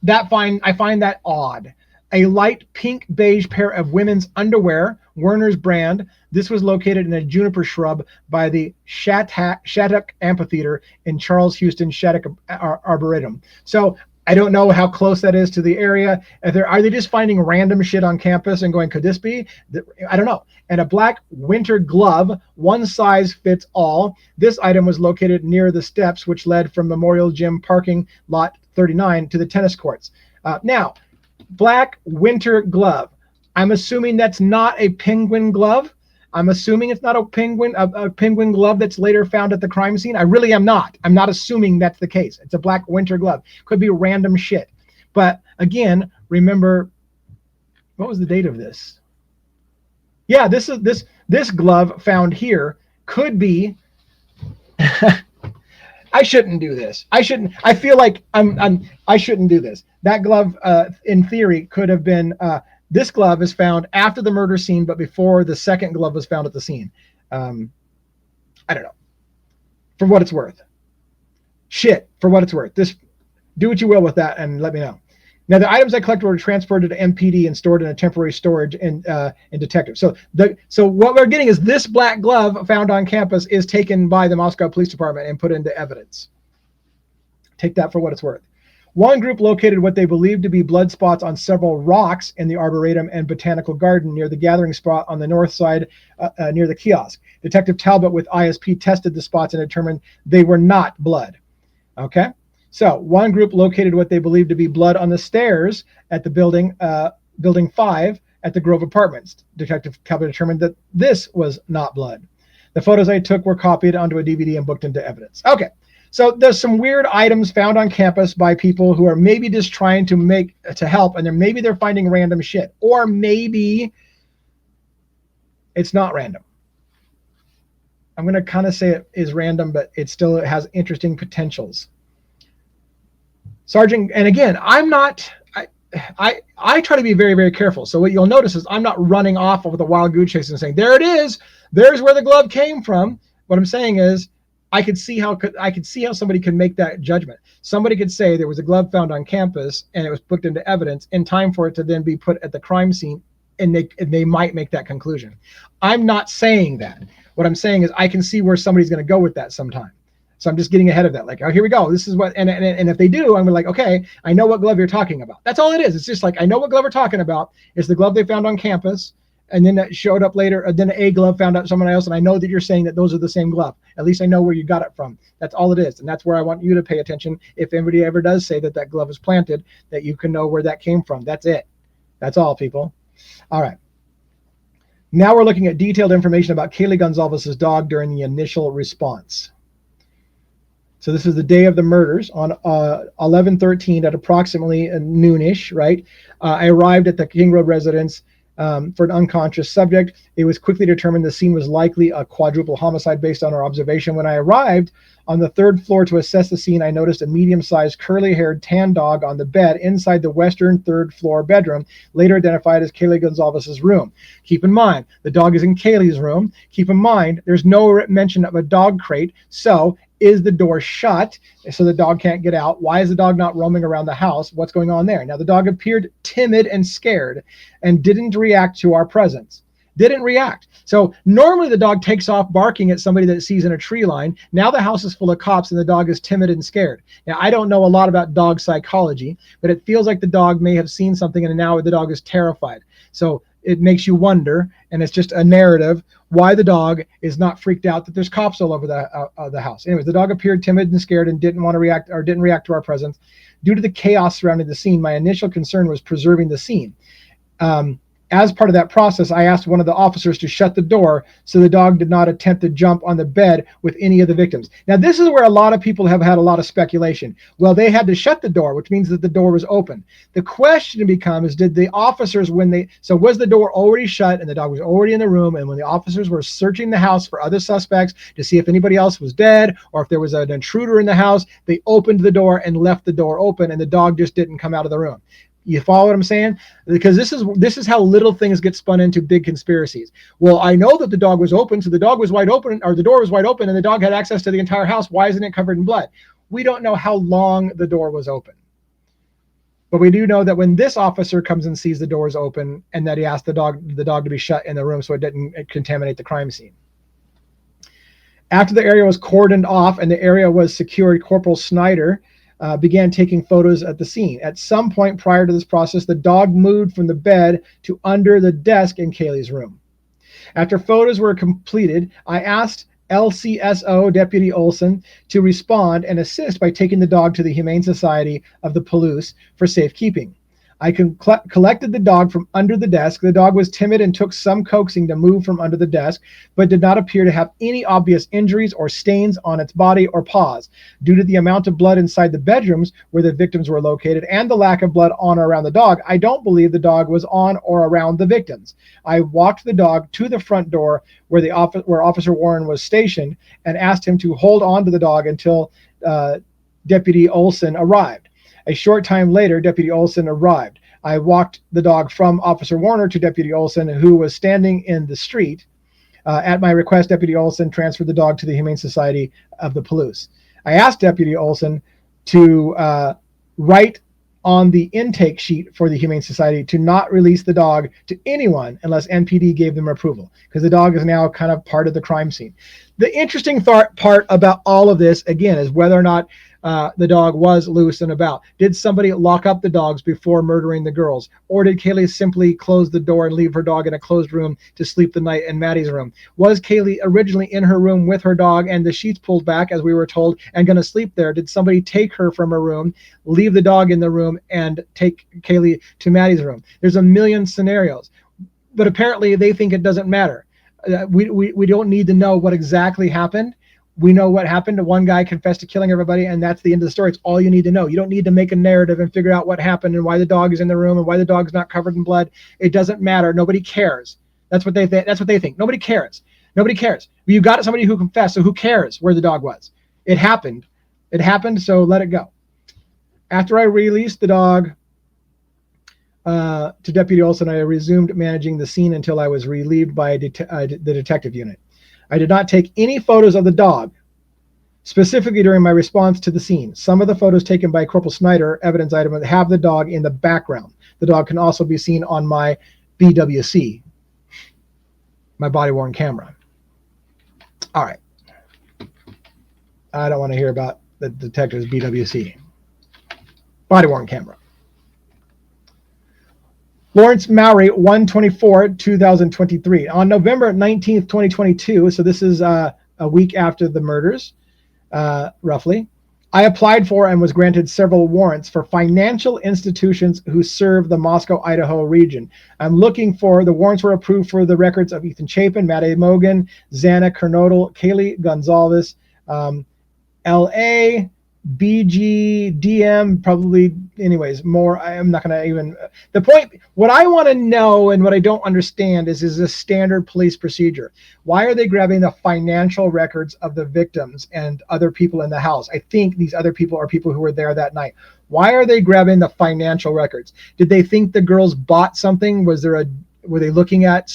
I find that odd. A light pink beige pair of women's underwear, Werner's brand. This was located in a juniper shrub by the Shattuck Amphitheater in Charles Houston Shattuck Arboretum. So I don't know how close that is to the area. Are they just finding random shit on campus and going, could this be? I don't know. And a black winter glove, one size fits all. This item was located near the steps which led from Memorial Gym parking lot 39 to the tennis courts. Now, black winter glove. I'm assuming that's not a penguin glove. I'm assuming it's not a penguin glove that's later found at the crime scene. I really am not. I'm not assuming that's the case. It's a black winter glove. Could be random shit. But again, remember, what was the date of this? Yeah, this glove found here could be. I shouldn't do this. I feel like I shouldn't do this. That glove, in theory, could have been. This glove is found after the murder scene, but before the second glove was found at the scene. I don't know. For what it's worth. For what it's worth. Do what you will with that and let me know. Now, the items I collected were transferred to MPD and stored in a temporary storage in detective. So what we're getting is this black glove found on campus is taken by the Moscow Police Department and put into evidence. Take that for what it's worth. One group located what they believed to be blood spots on several rocks in the Arboretum and Botanical Garden near the gathering spot on the north side near the kiosk. Detective Talbot with ISP tested the spots and determined they were not blood. Okay? So one group located what they believed to be blood on the stairs at the building 5 at the Grove Apartments. Detective Talbot determined that this was not blood. The photos I took were copied onto a DVD and booked into evidence. Okay. So there's some weird items found on campus by people who are maybe just trying to help, and maybe they're finding random shit, or maybe it's not random. I'm going to kind of say it is random, but it still has interesting potentials. Sergeant, and again, I try to be very, very careful. So what you'll notice is I'm not running off with a wild goose chase and saying, there it is, there's where the glove came from. What I'm saying is, I could see how somebody could make that judgment. Somebody could say there was a glove found on campus and it was booked into evidence in time for it to then be put at the crime scene, and they might make that conclusion. I'm not saying that. What I'm saying is I can see where somebody's going to go with that sometime. So I'm just getting ahead of that. Like, oh, here we go. This is what, and if they do, I'm like, okay, I know what glove you're talking about. That's all it is. It's just like, I know what glove we're talking about. It's the glove they found on campus. And then that showed up later, and then a glove found out someone else, and I know that you're saying that those are the same glove. At least I know where you got it from. That's all it is, and that's where I want you to pay attention. If anybody ever does say that that glove is planted, that you can know where that came from. That's it. That's all, people. All right. Now we're looking at detailed information about Kaylee Gonzalez's dog during the initial response. So this is the day of the murders on 11/13 at approximately noonish, right? I arrived at the King Road residence for an unconscious subject. It was quickly determined the scene was likely a quadruple homicide based on our observation. When I arrived on the 3rd floor to assess the scene, I noticed a medium-sized curly-haired tan dog on the bed inside the western 3rd floor bedroom, later identified as Kaylee Gonzalez's room. Keep in mind, the dog is in Kaylee's room. Keep in mind, there's no mention of a dog crate, so is the door shut so the dog can't get out? Why is the dog not roaming around the house? What's going on there? Now, the dog appeared timid and scared and didn't react to our presence. Didn't react. So normally the dog takes off barking at somebody that it sees in a tree line. Now the house is full of cops and the dog is timid and scared. Now, I don't know a lot about dog psychology, but it feels like the dog may have seen something and now the dog is terrified. So it makes you wonder, and it's just a narrative, why the dog is not freaked out that there's cops all over the house. Anyways, the dog appeared timid and scared and didn't react to our presence. Due to the chaos surrounding the scene, my initial concern was preserving the scene. As part of that process, I asked one of the officers to shut the door so the dog did not attempt to jump on the bed with any of the victims. Now, this is where a lot of people have had a lot of speculation. Well, they had to shut the door, which means that the door was open. The question becomes, did the officers, was the door already shut and the dog was already in the room, and when the officers were searching the house for other suspects to see if anybody else was dead or if there was an intruder in the house, they opened the door and left the door open, and the dog just didn't come out of the room. You follow what I'm saying? Because this is how little things get spun into big conspiracies. Well, I know that the dog was open, so the dog was wide open, or the door was wide open, and the dog had access to the entire house. Why isn't it covered in blood? We don't know how long the door was open. But we do know that when this officer comes and sees the doors open, and that he asked the dog to be shut in the room so it didn't contaminate the crime scene. After the area was cordoned off and the area was secured, Corporal Snyder began taking photos at the scene. At some point prior to this process, the dog moved from the bed to under the desk in Kaylee's room. After photos were completed, I asked LCSO Deputy Olson to respond and assist by taking the dog to the Humane Society of the Palouse for safekeeping. I collected the dog from under the desk. The dog was timid and took some coaxing to move from under the desk, but did not appear to have any obvious injuries or stains on its body or paws. Due to the amount of blood inside the bedrooms where the victims were located and the lack of blood on or around the dog, I don't believe the dog was on or around the victims. I walked the dog to the front door where Officer Warren was stationed and asked him to hold on to the dog until Deputy Olson arrived. A short time later, Deputy Olson arrived. I walked the dog from Officer Warner to Deputy Olson, who was standing in the street. At my request, Deputy Olson transferred the dog to the Humane Society of the Palouse. I asked Deputy Olson to write on the intake sheet for the Humane Society to not release the dog to anyone unless MPD gave them approval, because the dog is now kind of part of the crime scene. The interesting part about all of this, again, is whether or not the dog was loose and about. Did somebody lock up the dogs before murdering the girls? Or did Kaylee simply close the door and leave her dog in a closed room to sleep the night in Maddie's room? Was Kaylee originally in her room with her dog and the sheets pulled back, as we were told, and going to sleep there? Did somebody take her from her room, leave the dog in the room, and take Kaylee to Maddie's room? There's a million scenarios. But apparently they think it doesn't matter. We don't need to know what exactly happened. We know what happened. One guy confessed to killing everybody, and that's the end of the story. It's all you need to know. You don't need to make a narrative and figure out what happened and why the dog is in the room and why the dog's not covered in blood. It doesn't matter. Nobody cares. That's what they think. That's what they think. Nobody cares. Nobody cares. You got somebody who confessed, so who cares where the dog was? It happened. It happened, so let it go. After I released the dog to Deputy Olson, I resumed managing the scene until I was relieved by the detective unit. I did not take any photos of the dog, specifically during my response to the scene. Some of the photos taken by Corporal Snyder, evidence item, have the dog in the background. The dog can also be seen on my BWC, my body-worn camera. All right. I don't want to hear about the detective's BWC, body-worn camera. Lawrence Mowry, 1/24/2023. On November 19th, 2022, so this is a week after the murders, roughly, I applied for and was granted several warrants for financial institutions who serve the Moscow, Idaho region. I'm looking for, the warrants were approved for the records of Ethan Chapin, Maddie Mogan, Xana Kernodle, Kaylee Gonzalez, L.A., BG, DM, probably, anyways, more. I'm not going to even, the point, what I want to know and what I don't understand is this standard police procedure? Why are they grabbing the financial records of the victims and other people in the house? I think these other people are people who were there that night. Why are they grabbing the financial records? Did they think the girls bought something? Were they looking at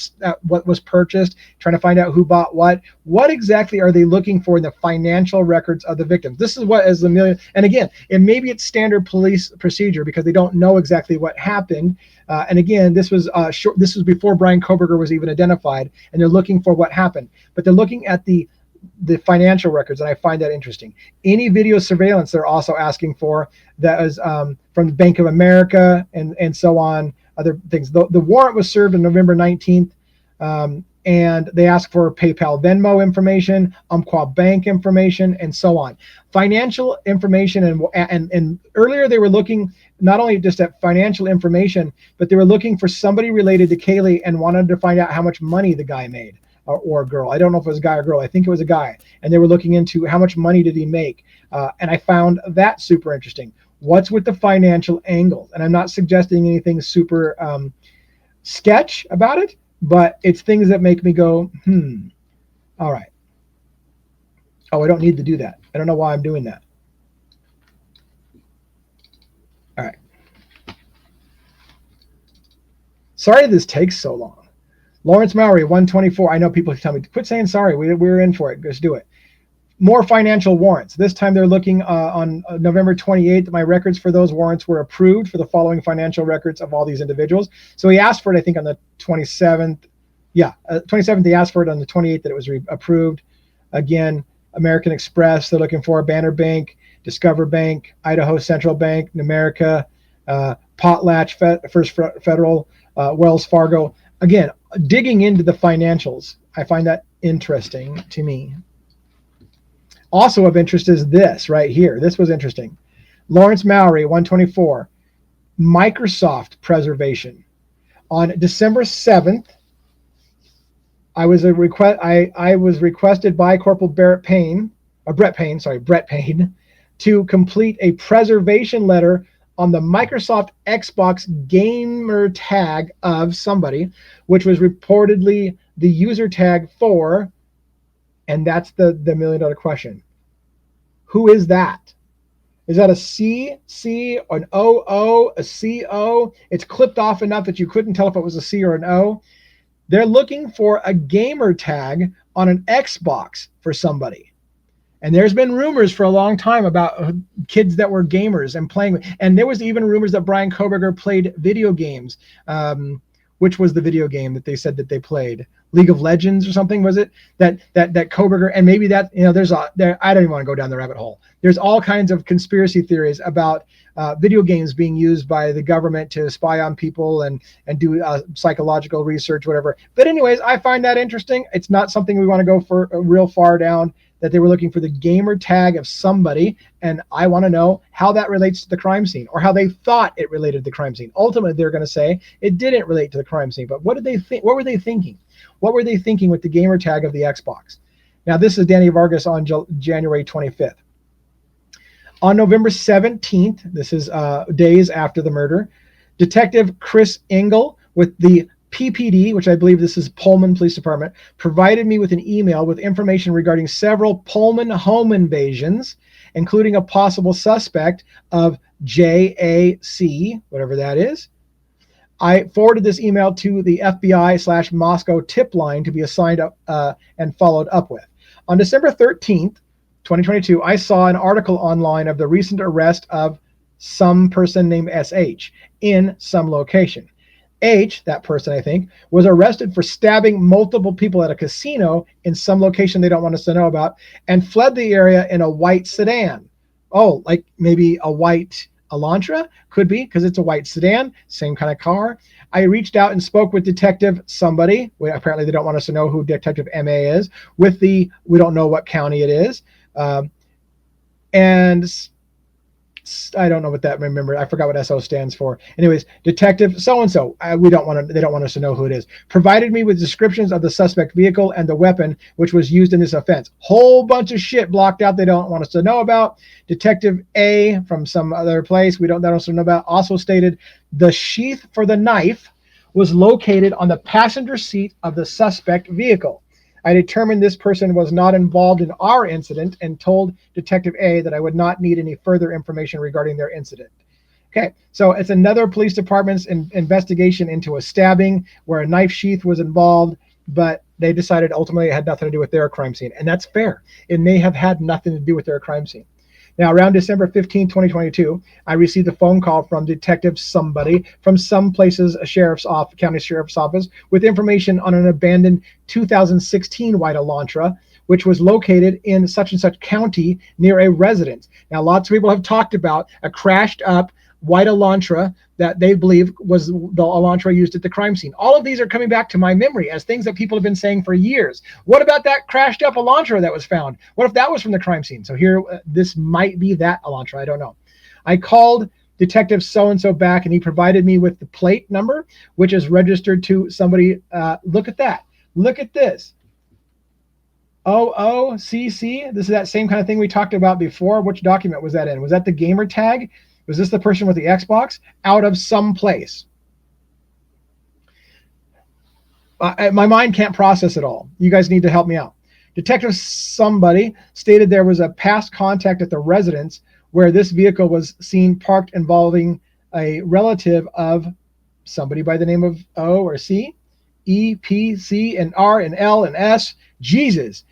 what was purchased, trying to find out who bought what? What exactly are they looking for in the financial records of the victims? This is what is the million. And again, and maybe it's standard police procedure because they don't know exactly what happened. And again, this was this was before Brian Koberger was even identified, and they're looking for what happened. But they're looking at the financial records, and I find that interesting. Any video surveillance they're also asking for that is from the Bank of America and so on. Other things. The warrant was served on November 19th, and they ask for PayPal, Venmo information, Umpqua Bank information, and so on. Financial information, and earlier they were looking not only just at financial information, but they were looking for somebody related to Kaylee and wanted to find out how much money the guy made, or girl. I don't know if it was a guy or girl. I think it was a guy. And they were looking into how much money did he make. And I found that super interesting. What's with the financial angle? And I'm not suggesting anything super sketch about it, but it's things that make me go, all right. Oh, I don't need to do that. I don't know why I'm doing that. All right. Sorry this takes so long. Lawrence Mowry, 124. I know people tell me, quit saying sorry. We're in for it. Just do it. More financial warrants. This time they're looking on November 28th. My records for those warrants were approved for the following financial records of all these individuals. So he asked for it, I think, on the 27th. Yeah, 27th, he asked for it on the 28th that it was approved. Again, American Express, they're looking for Banner Bank, Discover Bank, Idaho Central Bank, Numerica, Potlatch, First Federal, Wells Fargo. Again, digging into the financials, I find that interesting to me. Also of interest is this right here. This was interesting. Lawrence Mowry, 124, Microsoft preservation. On December 7th, I was requested by Corporal Brett Payne, to complete a preservation letter on the Microsoft Xbox gamer tag of somebody, which was reportedly the user tag for, and that's the $1 million question. Who is that? Is that a C, an OO, a CO? It's clipped off enough that you couldn't tell if it was a C or an O. They're looking for a gamer tag on an Xbox for somebody. And there's been rumors for a long time about kids that were gamers and playing. And there was even rumors that Brian Koberger played video games. Which was the video game that they said that they played? League of Legends or something, was it? That Koberger, and maybe that, I don't even want to go down the rabbit hole. There's all kinds of conspiracy theories about video games being used by the government to spy on people and do psychological research, whatever. But anyways, I find that interesting. It's not something we want to go for real far down, that they were looking for the gamer tag of somebody, and I want to know how that relates to the crime scene, or how they thought it related to the crime scene. Ultimately, they're going to say it didn't relate to the crime scene, but what did they think? What were they thinking? What were they thinking with the gamer tag of the Xbox? Now, this is Danny Vargas on January 25th. On November 17th, this is days after the murder, Detective Chris Engel with the PPD, which I believe this is Pullman Police Department, provided me with an email with information regarding several Pullman home invasions, including a possible suspect of JAC, whatever that is. I forwarded this email to the FBI/Moscow tip line to be assigned up and followed up with. On December 13th, 2022, I saw an article online of the recent arrest of some person named SH in some location. H, that person I think, was arrested for stabbing multiple people at a casino in some location they don't want us to know about, and fled the area in a white sedan. Oh, like maybe a white Elantra? Could be, because it's a white sedan, same kind of car. I reached out and spoke with Detective somebody. Apparently they don't want us to know who Detective MA is, with the, we don't know what county it is. And I don't know what that, remember, I forgot what SO stands for. Anyways, Detective so-and-so, they don't want us to know who it is, provided me with descriptions of the suspect vehicle and the weapon which was used in this offense. Whole bunch of shit blocked out they don't want us to know about. Detective A from some other place we don't know about also stated the sheath for the knife was located on the passenger seat of the suspect vehicle. I determined this person was not involved in our incident and told Detective A that I would not need any further information regarding their incident. Okay, so it's another police department's investigation into a stabbing where a knife sheath was involved, but they decided ultimately it had nothing to do with their crime scene. And that's fair. It may have had nothing to do with their crime scene. Now, around December 15, 2022, I received a phone call from Detective somebody from some places, county sheriff's office, with information on an abandoned 2016 white Elantra, which was located in such and such county near a residence. Now, lots of people have talked about a crashed up white Elantra that they believe was the Elantra used at the crime scene. All of these are coming back to my memory as things that people have been saying for years. What about that crashed up Elantra that was found? What if that was from the crime scene? So here, this might be that Elantra. I don't know. I called Detective so-and-so back, and he provided me with the plate number, which is registered to somebody. Look at that. Look at this. OOCC. This is that same kind of thing we talked about before. Which document was that in? Was that the gamer tag? Was this the person with the Xbox? Out of some place. My mind can't process it all. You guys need to help me out. Detective somebody stated there was a past contact at the residence where this vehicle was seen parked involving a relative of somebody by the name of O or C, E, P, C, and R, and L, and S. Jesus.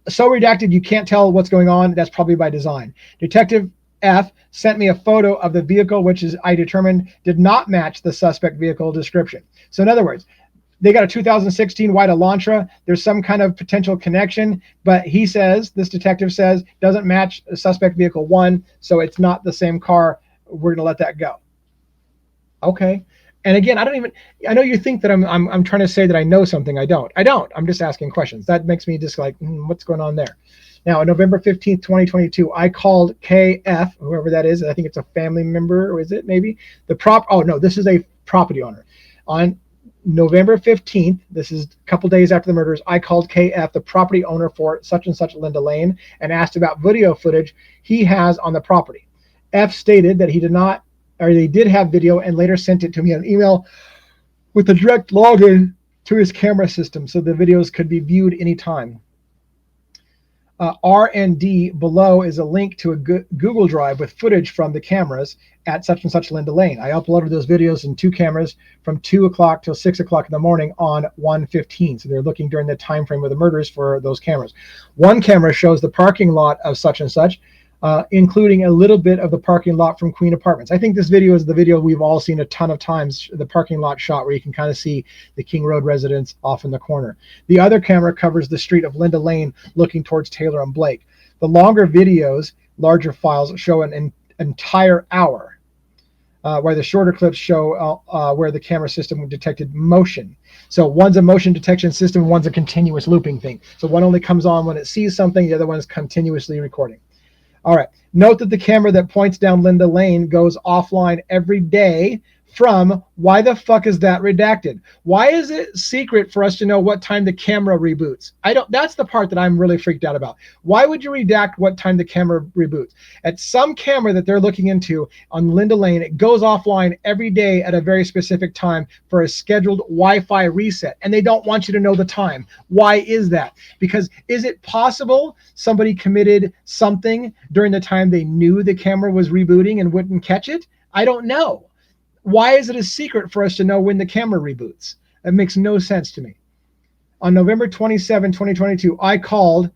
So redacted you can't tell what's going on. That's probably by design. Detective F sent me a photo of the vehicle, which is I determined did not match the suspect vehicle description. So in other words, they got a 2016 white Elantra. There's some kind of potential connection, but he says, this detective says, doesn't match suspect vehicle 1, so it's not the same car. We're going to let that go. Okay. And again, I know you think that I'm trying to say that I know something. I don't. I'm just asking questions. That makes me just like, what's going on there? Now, on November 15th, 2022, I called KF, whoever that is. I think it's a family member, or is it maybe? Oh, no, this is a property owner. On November 15th, this is a couple days after the murders, I called KF, the property owner for such and such Linda Lane, and asked about video footage he has on the property. F stated that he did not, or they did have video, and later sent it to me on email with a direct login to his camera system so the videos could be viewed anytime. R&D below is a link to a Google Drive with footage from the cameras at such and such Linda Lane. I uploaded those videos in 2 cameras from 2 o'clock till 6 o'clock in the morning on 1:15. So they're looking during the time frame of the murders for those cameras. One camera shows the parking lot of such and such, including a little bit of the parking lot from Queen Apartments. I think this video is the video we've all seen a ton of times, the parking lot shot where you can kind of see the King Road residence off in the corner. The other camera covers the street of Linda Lane looking towards Taylor and Blake. The longer videos, larger files, show an entire hour, where the shorter clips show where the camera system detected motion. So one's a motion detection system, one's a continuous looping thing. So one only comes on when it sees something, the other one is continuously recording. All right. Note that the camera that points down Linda Lane goes offline every day from, why the fuck is that redacted? Why is it secret for us to know what time the camera reboots? That's the part that I'm really freaked out about. Why would you redact what time the camera reboots? At some camera that they're looking into on Linda Lane, it goes offline every day at a very specific time for a scheduled Wi-Fi reset, and they don't want you to know the time. Why is that? Because is it possible somebody committed something during the time they knew the camera was rebooting and wouldn't catch it? I don't know. Why is it a secret for us to know when the camera reboots? That makes no sense to me. On November 27, 2022, I called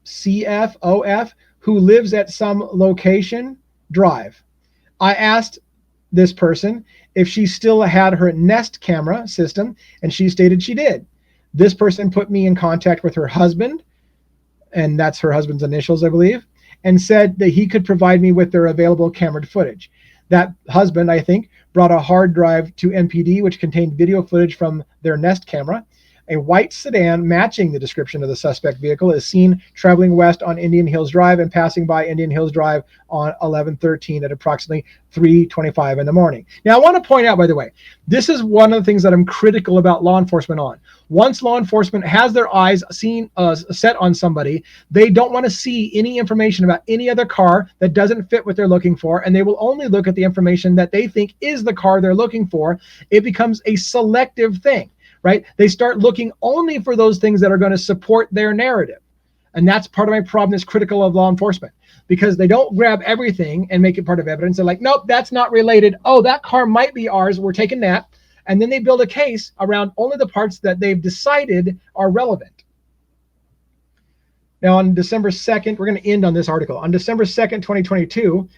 CFOF, who lives at some location drive. I asked this person if she still had her Nest camera system, and she stated she did. This person put me in contact with her husband, and that's her husband's initials, I believe, and said that he could provide me with their available camera footage. That husband, I think, brought a hard drive to MPD, which contained video footage from their Nest camera. A white sedan matching the description of the suspect vehicle is seen traveling west on Indian Hills Drive and passing by Indian Hills Drive on 11/13 at approximately 3:25 in the morning. Now, I want to point out, by the way, this is one of the things that I'm critical about law enforcement on. Once law enforcement has their eyes set on somebody, they don't want to see any information about any other car that doesn't fit what they're looking for, and they will only look at the information that they think is the car they're looking for. It becomes a selective thing. Right? They start looking only for those things that are going to support their narrative. And that's part of my problem is critical of law enforcement, because they don't grab everything and make it part of evidence. They're like, nope, that's not related. Oh, that car might be ours. We're taking that. And then they build a case around only the parts that they've decided are relevant. Now, on December 2nd, we're going to end on this article. On December 2nd, 2022,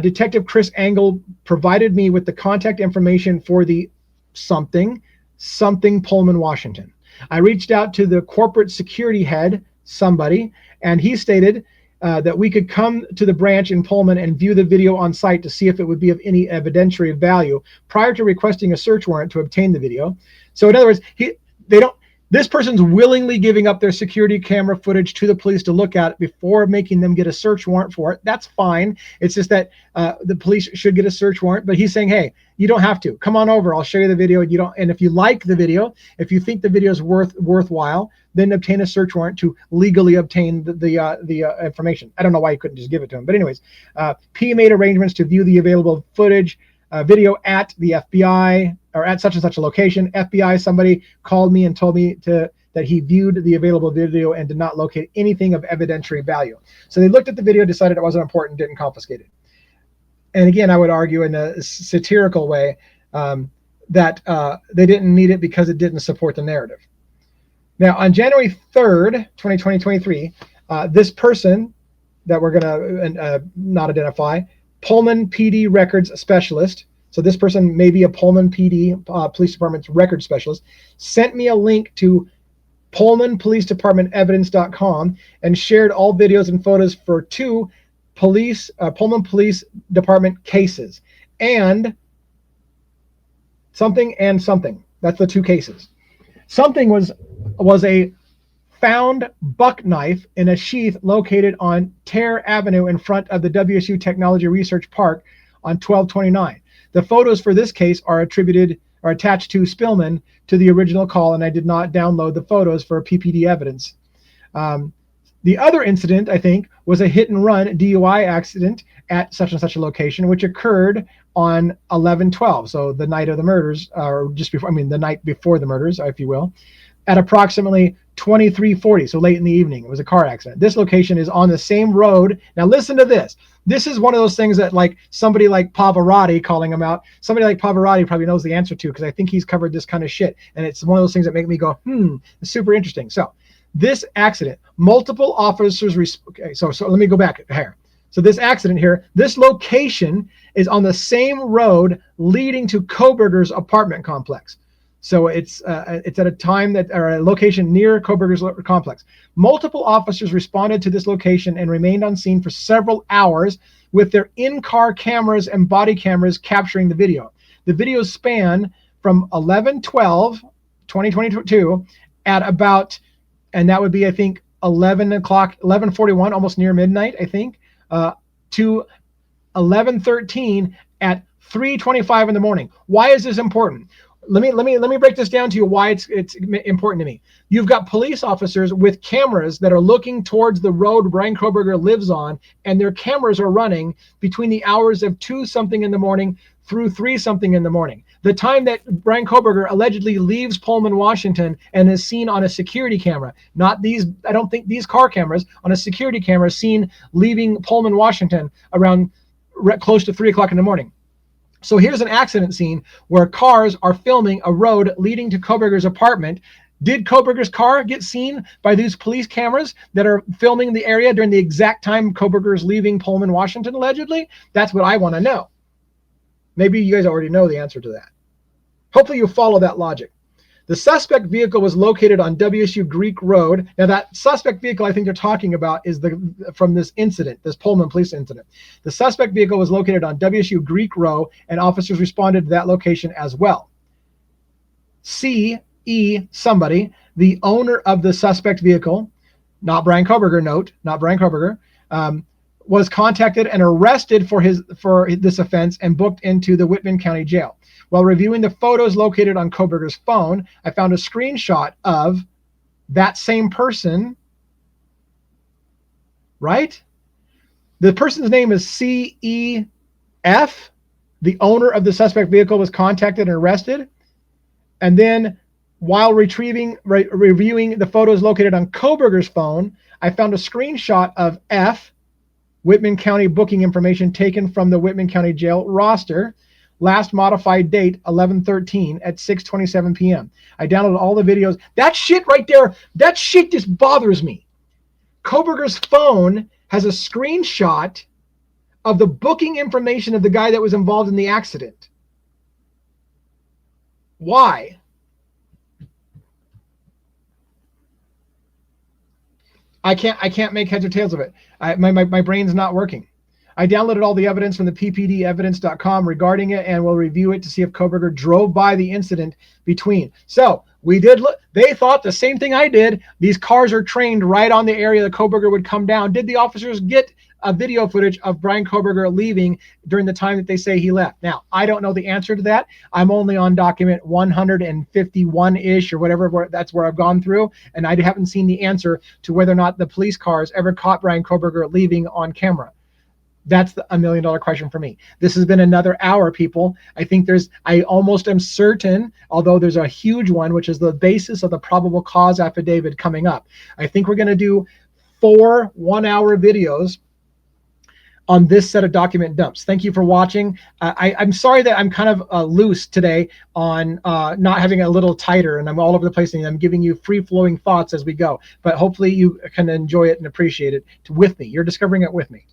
Detective Chris Angle provided me with the contact information for the something Pullman, Washington. I reached out to the corporate security head, somebody, and he stated that we could come to the branch in Pullman and view the video on site to see if it would be of any evidentiary value prior to requesting a search warrant to obtain the video. So in other words, this person's willingly giving up their security camera footage to the police to look at before making them get a search warrant for it. That's fine. It's just that the police should get a search warrant, but he's saying, hey, you don't have to. Come on over. I'll show you the video. And if you like the video, if you think the video is worthwhile, then obtain a search warrant to legally obtain the information. I don't know why you couldn't just give it to him. But anyways, P made arrangements to view the available footage, video at the FBI or at such and such a location. FBI, somebody called me and told me that he viewed the available video and did not locate anything of evidentiary value. So they looked at the video, decided it wasn't important, didn't confiscate it. And again, I would argue in a satirical way that they didn't need it because it didn't support the narrative. Now, on January 3rd, 2023, this person that we're going to not identify, Pullman PD records specialist, so this person may be a Pullman PD, Police Department's record specialist, sent me a link to PullmanPoliceDepartmentEvidence.com and shared all videos and photos for 2 Pullman Police Department cases, and something and something. That's the 2 cases. Something was a found buck knife in a sheath located on Terre Avenue in front of the WSU Technology Research Park on 12/29. The photos for this case are attached to Spillman to the original call, and I did not download the photos for PPD evidence. The other incident, I think, was a hit and run DUI accident at such and such a location, which occurred on 11/12, so the night of the murders, or just before, the night before the murders, if you will, at approximately 23:40, so late in the evening. It was a car accident. This location is on the same road. Now listen to this. This is one of those things that, like, somebody like Pavarotti calling him out, somebody like Pavarotti probably knows the answer to, because I think he's covered this kind of shit. And it's one of those things that make me go, it's super interesting. So this accident, multiple officers, okay, so let me go back here. So this accident here, this location is on the same road leading to Koberger's apartment complex. So it's at a time that, or a location near Koberger's complex. Multiple officers responded to this location and remained on scene for several hours with their in-car cameras and body cameras capturing the video. The videos span from 11/12/2022 at about, and that would be, I think, 11:41, almost near midnight, I think, to 11:13 at 3:25 in the morning. Why is this important? Let me break this down to you why it's important to me. You've got police officers with cameras that are looking towards the road Brian Koberger lives on, and their cameras are running between the hours of 2-something in the morning through 3-something in the morning. The time that Brian Koberger allegedly leaves Pullman, Washington, and is seen on a security camera, not these, I don't think these car cameras, on a security camera seen leaving Pullman, Washington around close to 3 o'clock in the morning. So here's an accident scene where cars are filming a road leading to Koberger's apartment. Did Koberger's car get seen by these police cameras that are filming the area during the exact time Koberger's leaving Pullman, Washington, allegedly? That's what I want to know. Maybe you guys already know the answer to that. Hopefully you follow that logic. The suspect vehicle was located on WSU Greek Road. Now that suspect vehicle I think they're talking about is from this incident, this Pullman police incident. The suspect vehicle was located on WSU Greek Road, and officers responded to that location as well. Somebody, the owner of the suspect vehicle, not Brian Koberger, note, not Brian Koberger, was contacted and arrested for this offense and booked into the Whitman County Jail. While reviewing the photos located on Koberger's phone, I found a screenshot of that same person, right? The person's name is CEF. The owner of the suspect vehicle was contacted and arrested. And then while reviewing the photos located on Koberger's phone, I found a screenshot of F, Whitman County booking information taken from the Whitman County Jail roster. Last modified date, 11/13 at 6:27 p.m. I downloaded all the videos. That shit right there, that shit just bothers me. Koberger's phone has a screenshot of the booking information of the guy that was involved in the accident. Why? I can't make heads or tails of it. My brain's not working. I downloaded all the evidence from the ppdevidence.com regarding it and will review it to see if Koberger drove by the incident between. So we did look. They thought the same thing I did. These cars are trained right on the area that Koberger would come down. Did the officers get a video footage of Brian Koberger leaving during the time that they say he left? Now, I don't know the answer to that. I'm only on document 151-ish or whatever. That's where I've gone through, and I haven't seen the answer to whether or not the police cars ever caught Brian Koberger leaving on camera. That's $1 million question for me. This has been another hour, people. I almost am certain, although there's a huge one, which is the basis of the probable cause affidavit coming up. I think we're going to do 4 one-hour videos on this set of document dumps. Thank you for watching. I'm sorry that I'm kind of loose today on not having a little tighter, and I'm all over the place, and I'm giving you free-flowing thoughts as we go. But hopefully you can enjoy it and appreciate it with me. You're discovering it with me.